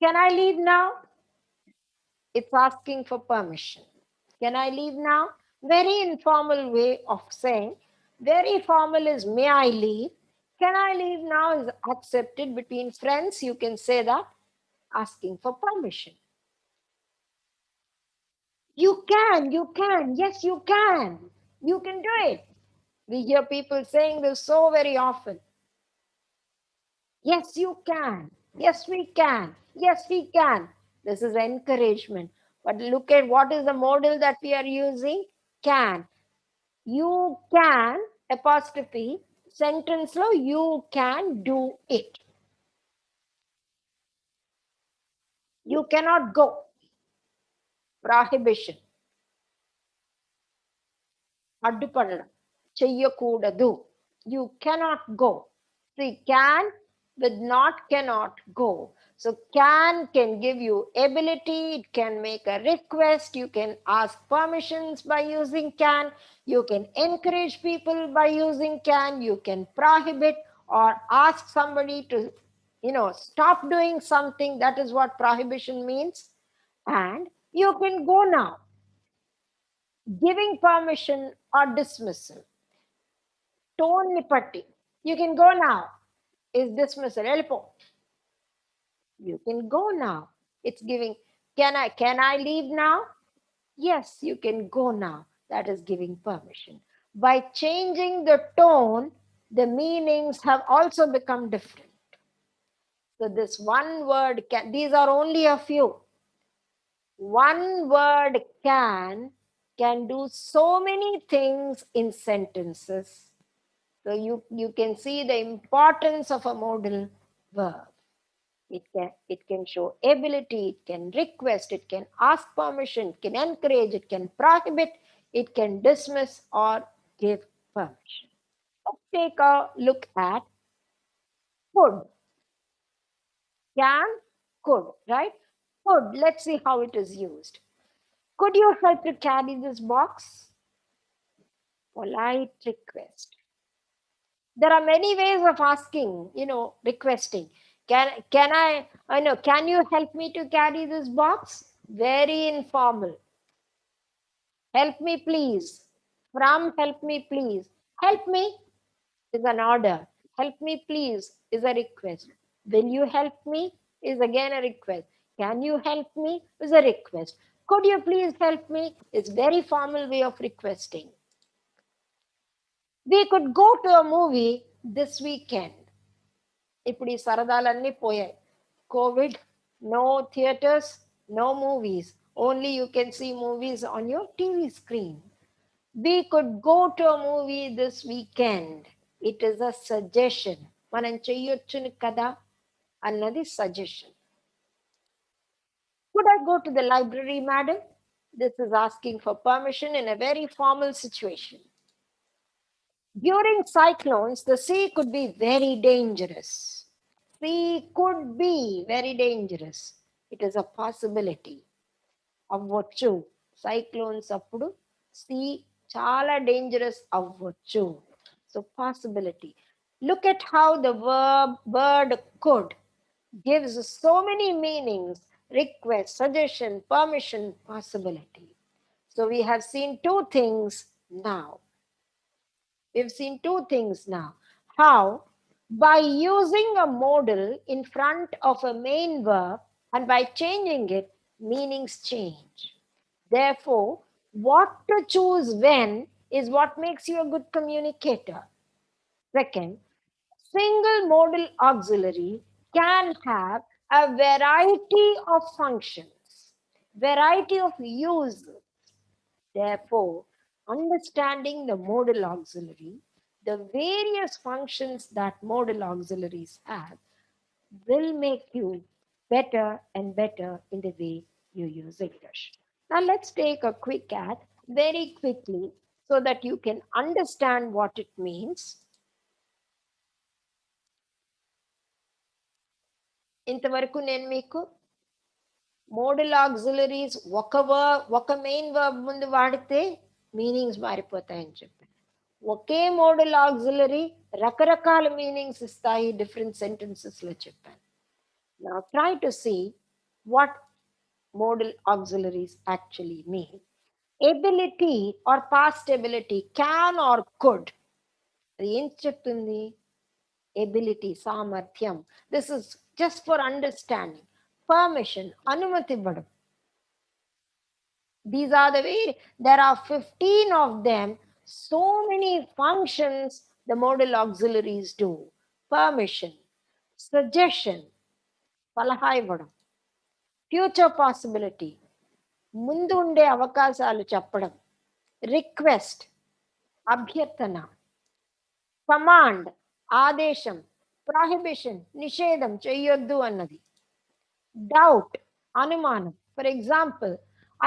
Can I leave now? It's asking for permission. Can I leave now? Very informal way of saying. Very formal is may I leave? Can I leave now is accepted between friends. You can say that, asking for permission. You can, yes, you can. You can do it. We hear people saying this so very often. Yes, you can. Yes, we can. Yes, we can. This is encouragement. But look at what is the modal that we are using? Can. You can, apostrophe, sentence lo, you can do it. You cannot go. Prohibition. అడ్డుపడడం, చెయ్యకూడదు. You cannot go. See, can with not cannot go. So can give you ability, it can make a request, you can ask permissions by using can, you can encourage people by using can, you can prohibit or ask somebody to stop doing something. That is what prohibition means. And you can go now. Giving permission or dismissal. Tone nipatti. You can go now is dismissal. Elpo. You can go now. It's giving. Can I leave now? Yes, you can go now. That is giving permission. By changing the tone, the meanings have also become different. So this one word can, these are only a few. One word can do so many things in sentences. So you can see the importance of a modal verb. It can show ability, it can request, it can ask permission, it can encourage, it can prohibit, it can dismiss or give permission. Let's take a look at could. Can, could, right? Could. Let's see how it is used. Could you help to carry this box? Polite request. There are many ways of asking, requesting. Can you help me to carry this box? Very informal. Help me, please. From help me, please. Help me is an order. Help me, please is a request. Will you help me is again a request. Can you help me is a request. Could you please help me? It's very formal way of requesting. We could go to a movie this weekend. ఇప్పుడు ఈ సరదాలన్నీ పోయాయి. COVID, no theaters, no movies. Only you can see movies on your TV screen. We could go to a movie this weekend. It is a suggestion. మనం చెయ్యొచ్చును కదా అన్నది suggestion. Could I go to the library, madam? This is asking for permission in a very formal situation. During cyclones, the sea could be very dangerous. Sea could be very dangerous. It is a possibility. అవ్వచ్చు. Cyclones అప్పుడు sea చాలా dangerous అవ్వచ్చు. So possibility. Look at how the word could gives so many meanings: request, suggestion, permission, possibility. So we have seen two things now. We've seen two things now. How by using a modal in front of a main verb and by changing it, meanings change. Therefore, what to choose when is what makes you a good communicator. Second, single modal auxiliary can have a variety of functions, variety of uses. Therefore, understanding the modal auxiliary, the various functions that modal auxiliaries have, will make you better and better in the way you use English. Now, let's take a quick ad very quickly so that you can understand what it means. ఇంతవరకు నేను మీకు model auxiliaries ఒక main verb ముందు వాడితే meanings మారిపోతాయని చెప్పాను. ఒకే model auxiliary రకరకాల meanings ఇస్తాయి different సెంటెన్సెస్లో చెప్పాను. Now try to see what modal auxiliaries actually mean. Ability or past ability, can or could. అది ఏం చెప్తుంది? Ability, సామర్థ్యం. This is just for understanding. Permission, అనుమతి ఇవ్వడం. These are the way, there are 15 of them. So many functions the modal auxiliaries do. Permission, suggestion, సలహా ఇవ్వడం. Future possibility, ముందు ఉండే అవకాశాలు చెప్పడం. రిక్వెస్ట్, అభ్యర్థన. కమాండ్, ఆదేశం. ప్రొహిబిషన్, నిషేధం, చెయ్యొద్దు అన్నది. డౌట్, అనుమానం. For example,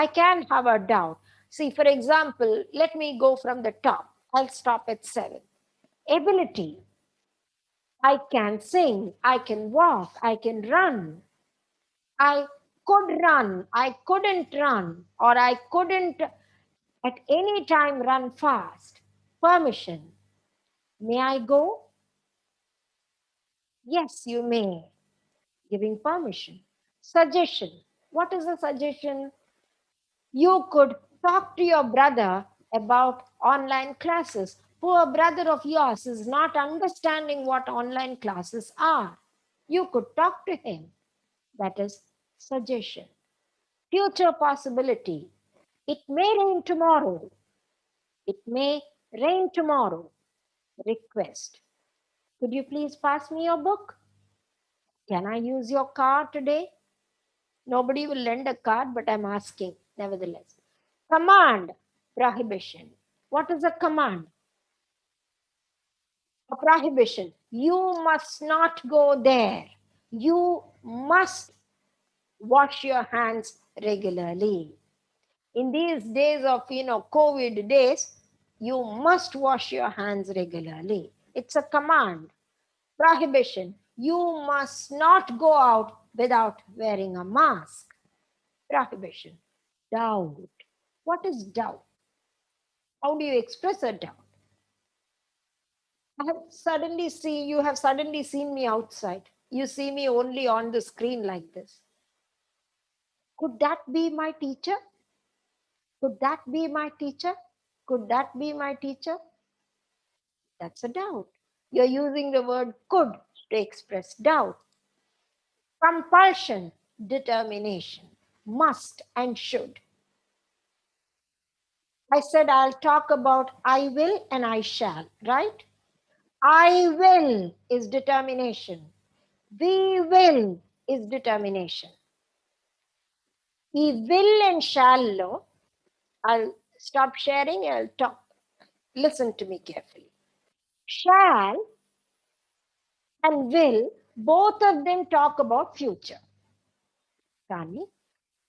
I can have a doubt. See, for example, let me go from the top. I'll stop at 7. Ability, I can sing, I can walk, I can run. I could run, I couldn't run, or I couldn't at any time run fast. Permission, may I go? Yes, you may. Giving permission. Suggestion, what is a suggestion? You could talk to your brother about online classes. Poor brother of yours is not understanding what online classes are. You could talk to him. That is suggestion. Future possibility, it may rain tomorrow. It may rain tomorrow. Request, could you please pass me your book? Can I use your car today? Nobody will lend a card, but I'm asking nevertheless. Command, prohibition. What is a command? A prohibition. You must not go there. You must wash your hands regularly. In these days of, COVID days, you must wash your hands regularly. It's a command. Prohibition, you must not go out without wearing a mask. Prohibition. Doubt, what is doubt? How do you express a doubt? You have suddenly seen me outside. You see me only on the screen like this. Could that be my teacher? Could that be my teacher? Could that be my teacher? That's a doubt. You're using the word could to express doubt. Compulsion, determination, must and should. I said I'll talk about I will and I shall, right? I will is determination. We will is determination. He will and shall lo. I'll stop sharing. I'll talk. Listen to me carefully. Shall and will, both of them talk about future. Kani,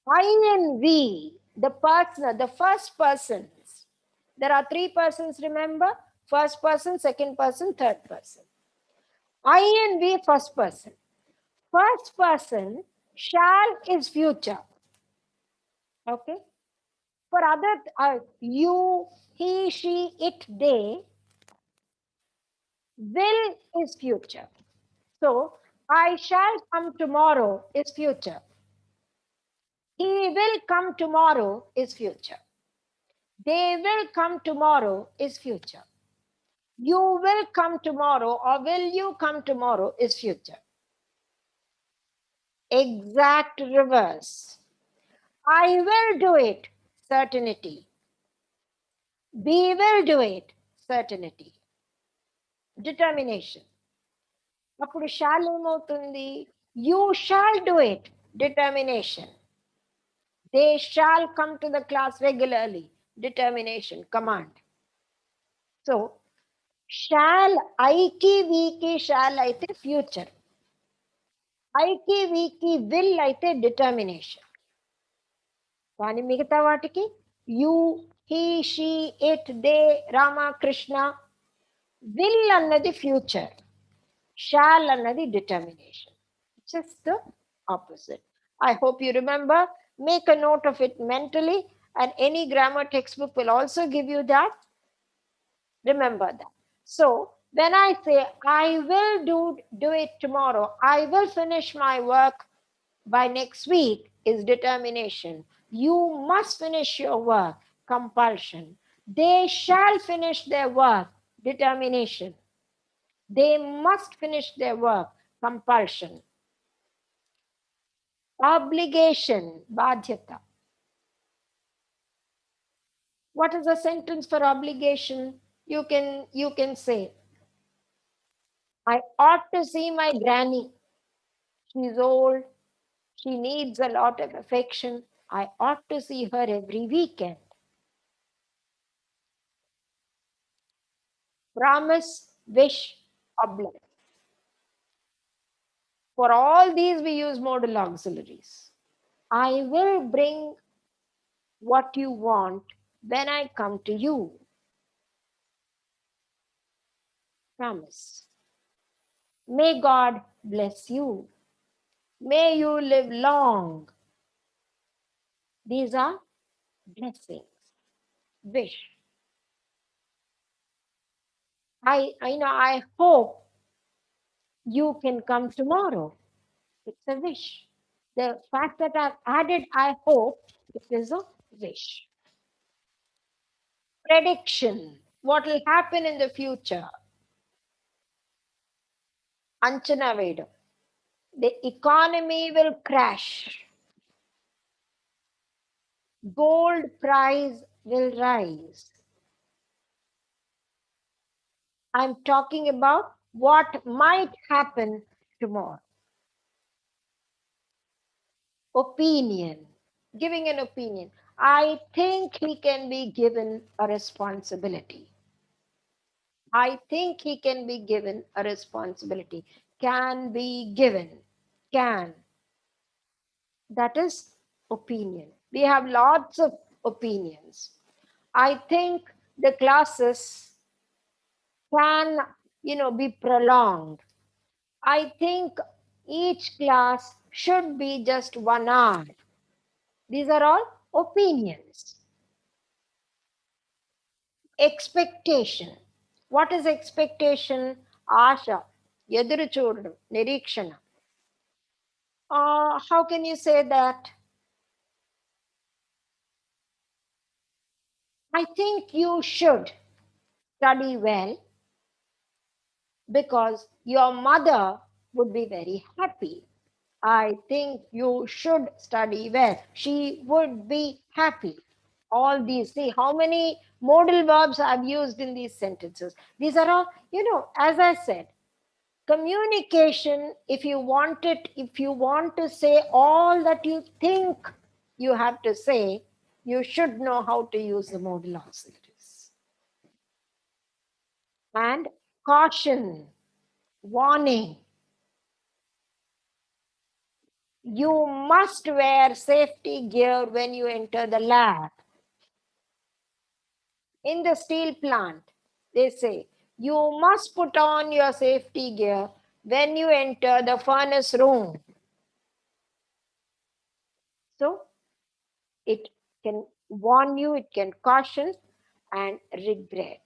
I and we, the first persons. There are 3 persons, remember? First person, second person, third person. I and we, first person. First person, shall is future. Okay? For other, you, he, she, it, they, will is future. So, I shall come tomorrow is future. He will come tomorrow is future. They will come tomorrow is future. You will come tomorrow or will you come tomorrow is future. Exact reverse. I will do it, certainty. We will do it, certainty. Determination. అప్పుడు shawl ఏమవుతుంది? You shall do it, determination. They shall come to the class regularly, determination, command. So, shall, ఐకి వీకి shall అయితే future. ఐకి వీకి will అయితే determination. కానీ మిగతా వాటికి you, he, she, it, they, Rama, Krishna, will అన్నది future, shall అన్నది determination. Just the opposite. I hope you remember. Make a note of it mentally, and any grammar textbook will also give you that. Remember that. So when I say I will do it tomorrow, I will finish my work by next week, is determination. You must finish your work, compulsion. They shall finish their work, determination. They must finish their work, compulsion. Obligation, బాధ్యత. What is a sentence for obligation? You can say, I ought to see my granny. She's old. She needs a lot of affection. I ought to see her every weekend. Promise, wish, oblige. For all these, we use modal auxiliaries. I will bring what you want when I come to you. Promise. May God bless you. May you live long. These are blessings. Wish. I hope you can come tomorrow. It's a wish. The fact that I've added I hope, it is a wish. Prediction. What will happen in the future? Anchana Vedam. The economy will crash. Gold price will rise. I'm talking about what might happen tomorrow. Opinion. Giving an opinion. I think he can be given a responsibility. I think he can be given a responsibility. Can be given. Can. That is opinion. We have lots of opinions. I think the classes can, be prolonged. I think each class should be just 1 hour. These are all opinions. Expectation. What is expectation? Asha, ఎదురు చూడడం, నిరీక్షణ. How can you say that? I think you should study well because your mother would be very happy. I think you should study well. She would be happy. All these, see how many modal verbs I've used in these sentences. These are all, as I said, communication. If you want to say all that you think you have to say, you should know how to use the modal auxiliaries. And caution, warning. You must wear safety gear when you enter the lab. In the steel plant, they say, you must put on your safety gear when you enter the furnace room. So, it can warn you, it can caution, and regret.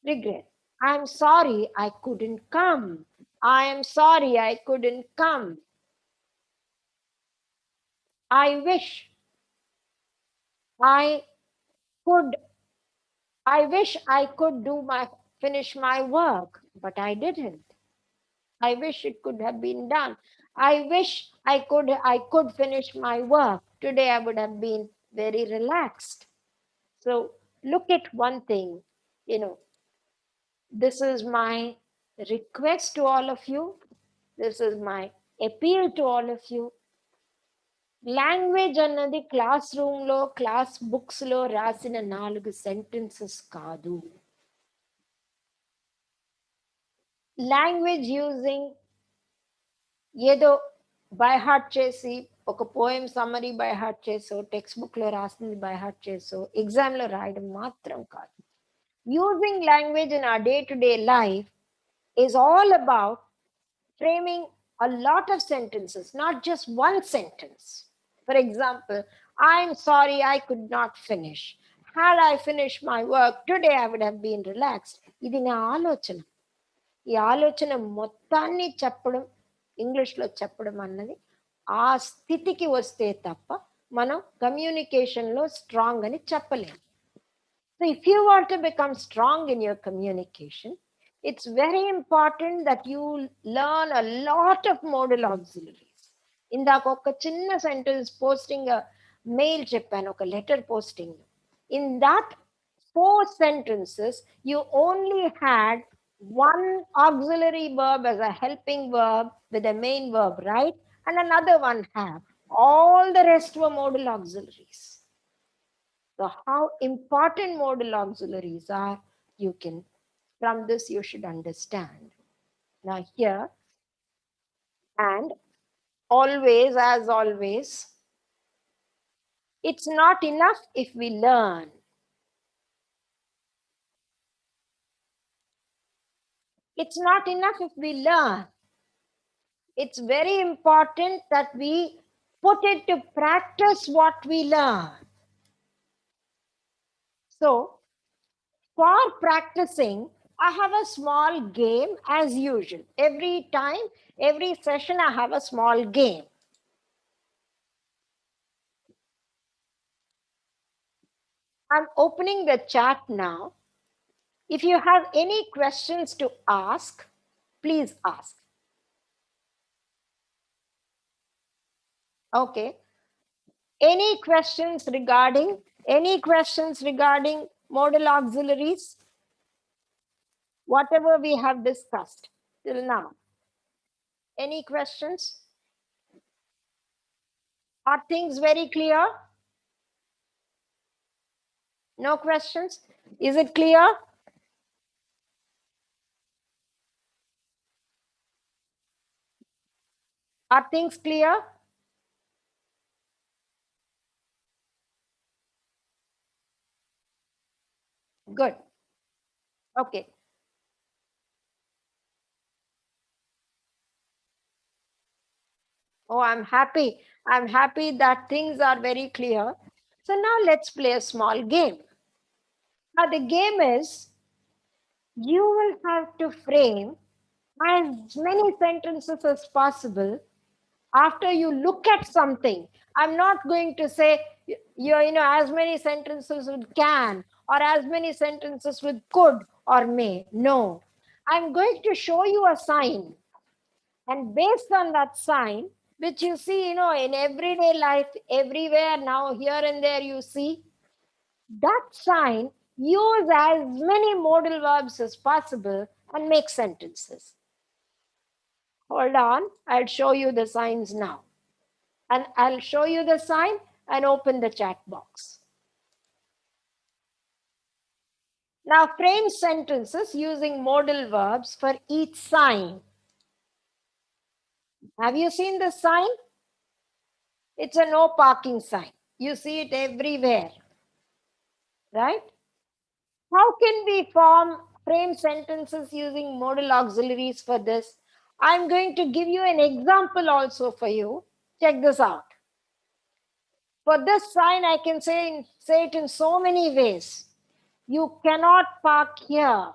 Regret. I'm sorry I couldn't come. I am sorry I couldn't come. I wish I could. I wish I could do my finish my work, but I didn't. I wish it could have been done. I wish I could finish my work. Today I would have been very relaxed. So look at one thing, you know, this is my request to all of you. This is my appeal to all of you. Language అన్నది class రూమ్లో class బుక్స్లో రాసిన 4 sentences కాదు. Language using ఏదో by heart చేసి ఒక poem summary by heart చేసో text బుక్లో రాసింది బై హార్ట్ చేసో ఎగ్జామ్లో రాయడం మాత్రం కాదు. Using language in our day to day life is all about framing a lot of sentences, not just one sentence. For example, I'm sorry I could not finish. Had I finished my work today, I would have been relaxed. ఇది నా ఆలోచన. ఈ ఆలోచన మొత్తాన్ని చెప్పడం, ఇంగ్లీష్లో చెప్పడం అన్నది ఆ స్థితికి వస్తే తప్ప మనం కమ్యూనికేషన్లో స్ట్రాంగ్ అని చెప్పలేము. So if you want to become strong in your communication, it's very important that you learn a lot of modal auxiliaries. ఇందాక ఒక చిన్న సెంటెన్స్ పోస్టింగ్ మెయిల్ చెప్పాను, ఒక letter posting. In that 4 sentences you only had one auxiliary verb as a helping verb with a main verb, right? And another one have. All the rest were modal auxiliaries. So how important modal auxiliaries are, you can, from this you should understand. Now here, and always, as always, it's not enough if we learn. It's not enough if we learn. It's very important that we put it to practice what we learn. So, for practicing, I have a small game as usual. Every time, every session, I have a small game. I'm opening the chat now. If you have any questions to ask, please ask. Okay. Any questions regarding modal auxiliaries? Whatever we have discussed till now. Any questions? Are things very clear? No questions? Is it clear? Are things clear? Good. Okay. Oh, I'm happy. I'm happy that things are very clear. So now let's play a small game. Now the game is, you will have to frame as many sentences as possible after you look at something. I'm not going to say, as many sentences with can or as many sentences with could or may. No, I'm going to show you a sign. And based on that sign, which you see, in everyday life, everywhere now, here and there, you see that sign, use as many modal verbs as possible and make sentences. Hold on, I'll show you the signs now. And I'll show you the sign and open the chat box. Now frame sentences using modal verbs for each sign. Have you seen the sign? It's a no parking sign. You see it everywhere, right? How can we frame sentences using modal auxiliaries for this? I'm going to give you an example also for you. Check this out. For this sign, I can say it in so many ways. You cannot park here.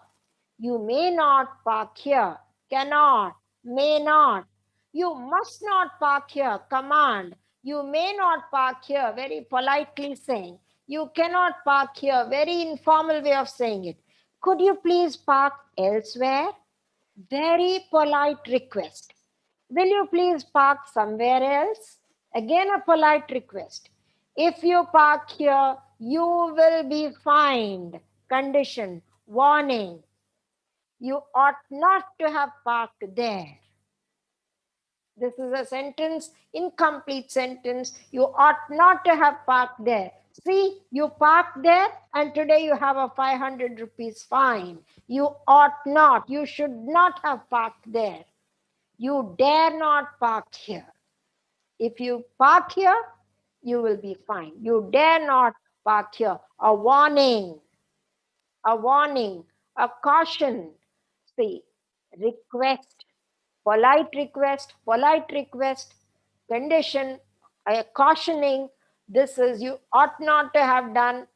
You may not park here. Cannot, may not. You must not park here. Command. You may not park here. Very politely saying. You cannot park here. Very informal way of saying it. Could you please park elsewhere? Very polite request. Will you please park somewhere else? Again, a polite request. If you park here, you will be fined. Condition, warning. You ought not to have parked there. This is a sentence, incomplete sentence. You ought not to have parked there. See, you parked there and today you have a 500 rupees fine. You ought not, you should not have parked there. You dare not park here. If you park here, you will be fined. You dare not park here. A warning, a caution. See, request, polite request, condition, a cautioning. This is you ought not to have done.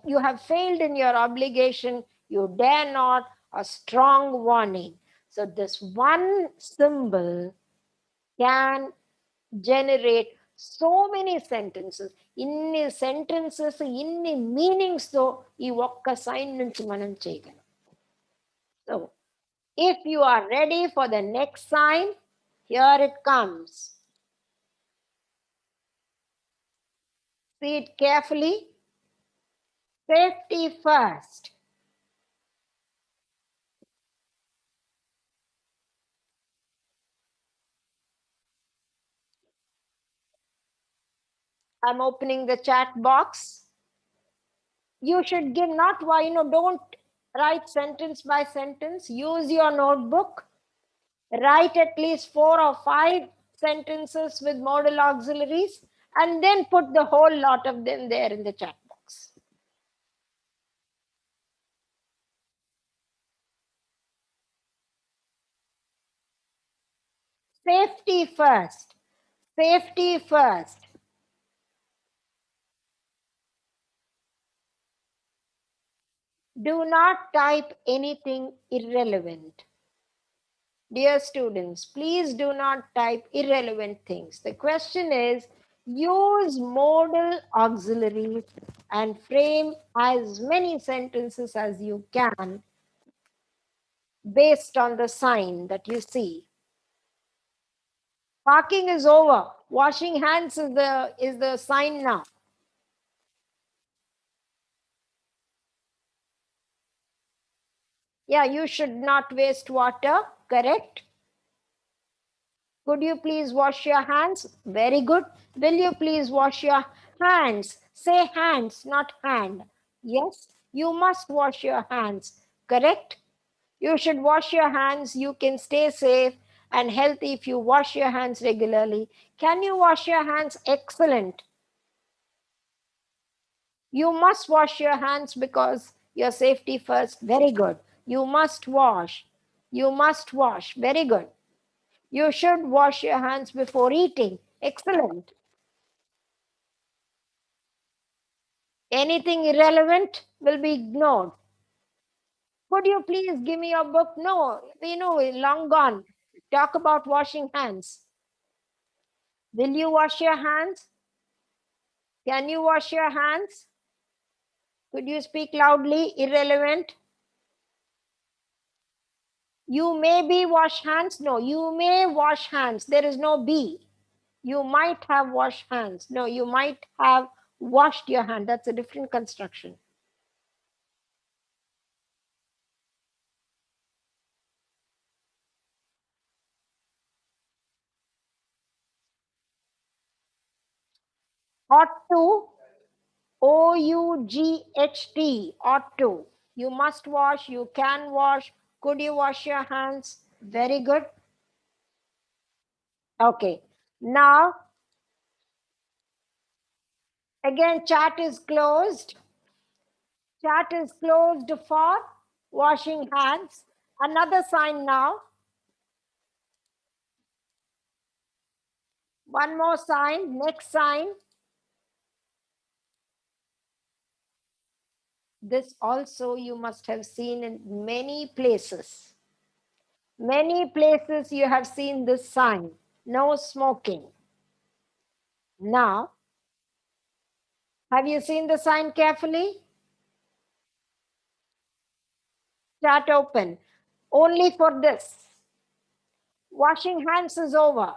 You have failed in your obligation. You dare not, a strong warning. So this one symbol can generate so many sentences. ఇన్ని sentences, ఇన్ని meanings తో ఈ ఒక్క sign నుంచి మనం చేయగలం. So if you are ready for the next sign, here it comes. See it carefully. Safety first. I'm opening the chat box. You should give not why, don't write sentence by sentence. Use your notebook. Write at least 4 or 5 sentences with modal auxiliaries and then put the whole lot of them there in the chat box. Safety first. Safety first. Do not type anything irrelevant. Dear students, please do not type irrelevant things. The question is, use modal auxiliaries and frame as many sentences as you can based on the sign that you see. Parking is over. Washing hands is the sign now. Yeah, you should not waste water, correct? Could you please wash your hands? Very good. Will you please wash your hands? Say hands, not hand. Yes, you must wash your hands, correct? You should wash your hands. You can stay safe and healthy if you wash your hands regularly. Can you wash your hands? Excellent. You must wash your hands because your safety first. Very good. You must wash. You must wash. Very good. You should wash your hands before eating. Excellent. Anything irrelevant will be ignored. Could you please give me your book? No, long gone. Talk about washing hands. Will you wash your hands? Can you wash your hands? Could you speak loudly? Irrelevant. You may be wash hands. No, you may wash hands. There is no be. You might have washed hands. No, you might have washed your hand. That's a different construction. Ought to, OUGHT, ought to. You must wash, you can wash. Could you wash your hands? Very good. Okay. Now, again, chat is closed. Chat is closed for washing hands. Another sign now. One more sign, next sign. This also you must have seen in many places. Many places you have seen this sign, no smoking. Now, have you seen the sign carefully? Chat open. Only for this. Washing hands is over.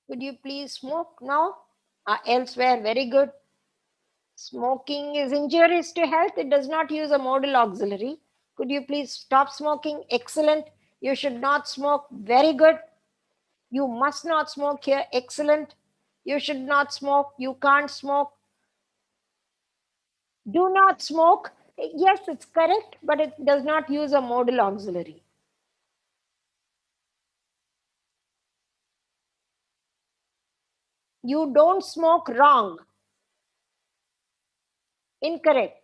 Could you please smoke now? Elsewhere, very good. Smoking is injurious to health. It does not use a modal auxiliary. Could you please stop smoking? Excellent. You should not smoke. Very good. You must not smoke here. Excellent. You should not smoke. You can't smoke. Do not smoke. Yes, it's correct, but it does not use a modal auxiliary. You don't smoke, wrong. Incorrect.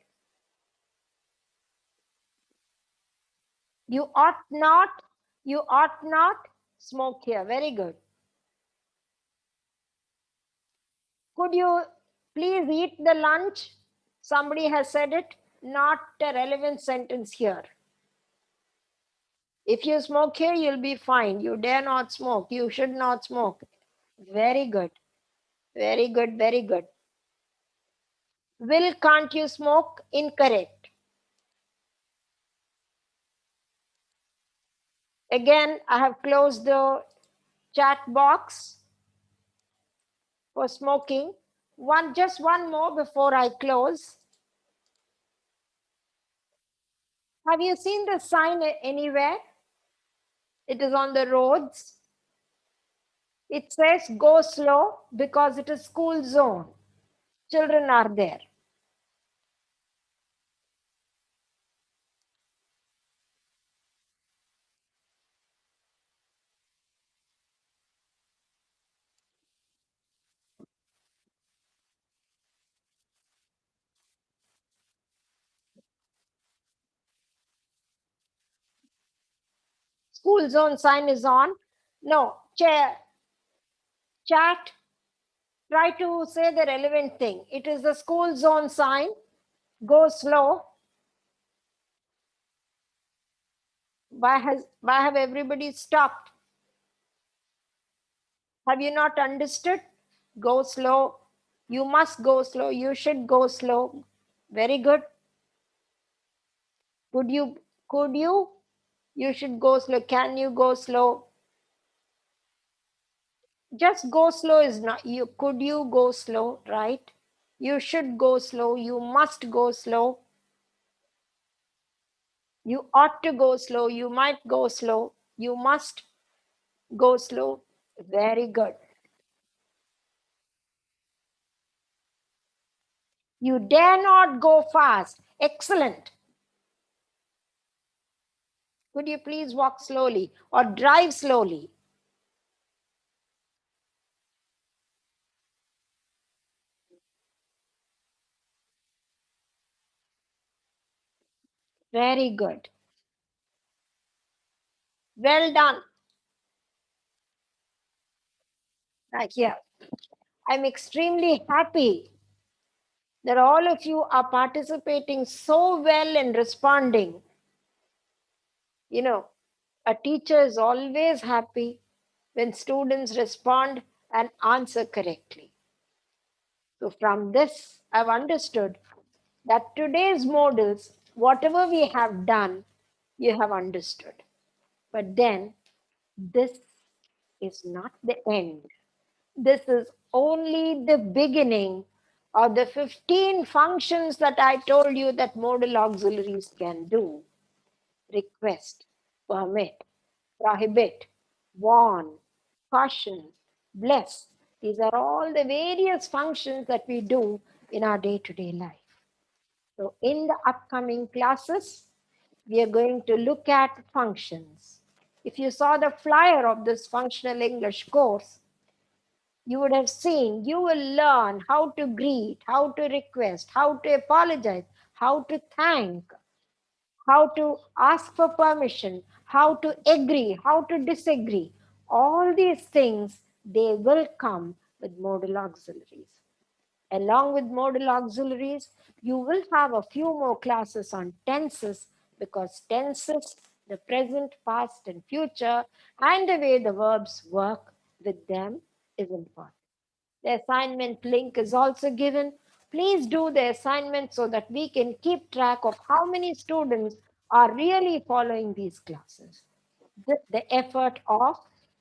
You ought not. You ought not smoke here. Very good. Could you please eat the lunch? Somebody has said it. Not a relevant sentence here. If you smoke here, you'll be fined. You dare not smoke. You should not smoke. Very good. Very good. Very good. Will, can't you smoke? Incorrect. Again, I have closed the chat box for smoking. Just one more before I close. Have you seen the sign anywhere? It is on the roads. It says go slow because it is school zone. Children are there. School zone sign is on. No, chat, try to say the relevant thing. It is the school zone sign. Go slow. Why have everybody stopped? Have you not understood? Go slow. You must go slow. You should go slow. Very good. Could you? Could you? You should go slow. Can you go slow? Just go slow is not you. Could you go slow? Right? You should go slow. You must go slow. You ought to go slow. You might go slow. You must go slow. Very good. You dare not go fast. Excellent. Could you please walk slowly or drive slowly? Very good. Well done. Like here. I'm extremely happy that all of you are participating so well and responding. You know, a teacher is always happy when students respond and answer correctly. So, from this, I've understood that today's models, whatever we have done, you have understood. But then, this is not the end. This is only the beginning of the 15 functions that I told you that modal auxiliaries can do. Request, permit, prohibit, warn, caution, bless. These are all the various functions that we do in our day-to-day life. So in the upcoming classes, we are going to look at functions. If you saw the flyer of this functional English course, you would have seen you will learn how to greet, how to request, how to apologize, how to thank, how to ask for permission, how to agree, how to disagree. All these things, they will come with modal auxiliaries. Along with modal auxiliaries, you will have a few more classes on tenses because tenses the present, past, and future, and the way the verbs work with them is important. The assignment link is also given. Please do the assignment so that we can keep track of how many students are really following these classes. The effort of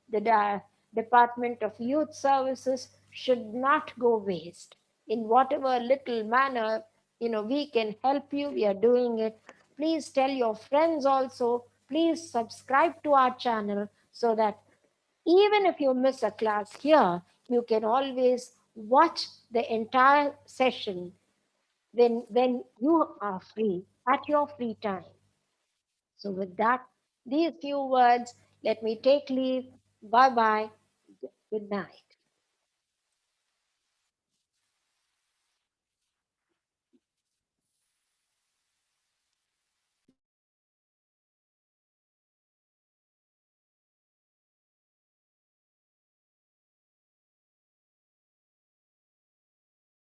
the Department of Youth Services should not go waste. In whatever little manner, we can help you, we are doing it. Please tell your friends also. Please subscribe to our channel so that even if you miss a class here, you can always watch the entire session when you are free, at your free time. So, with that, these few words, let me take leave. Bye bye. Good night.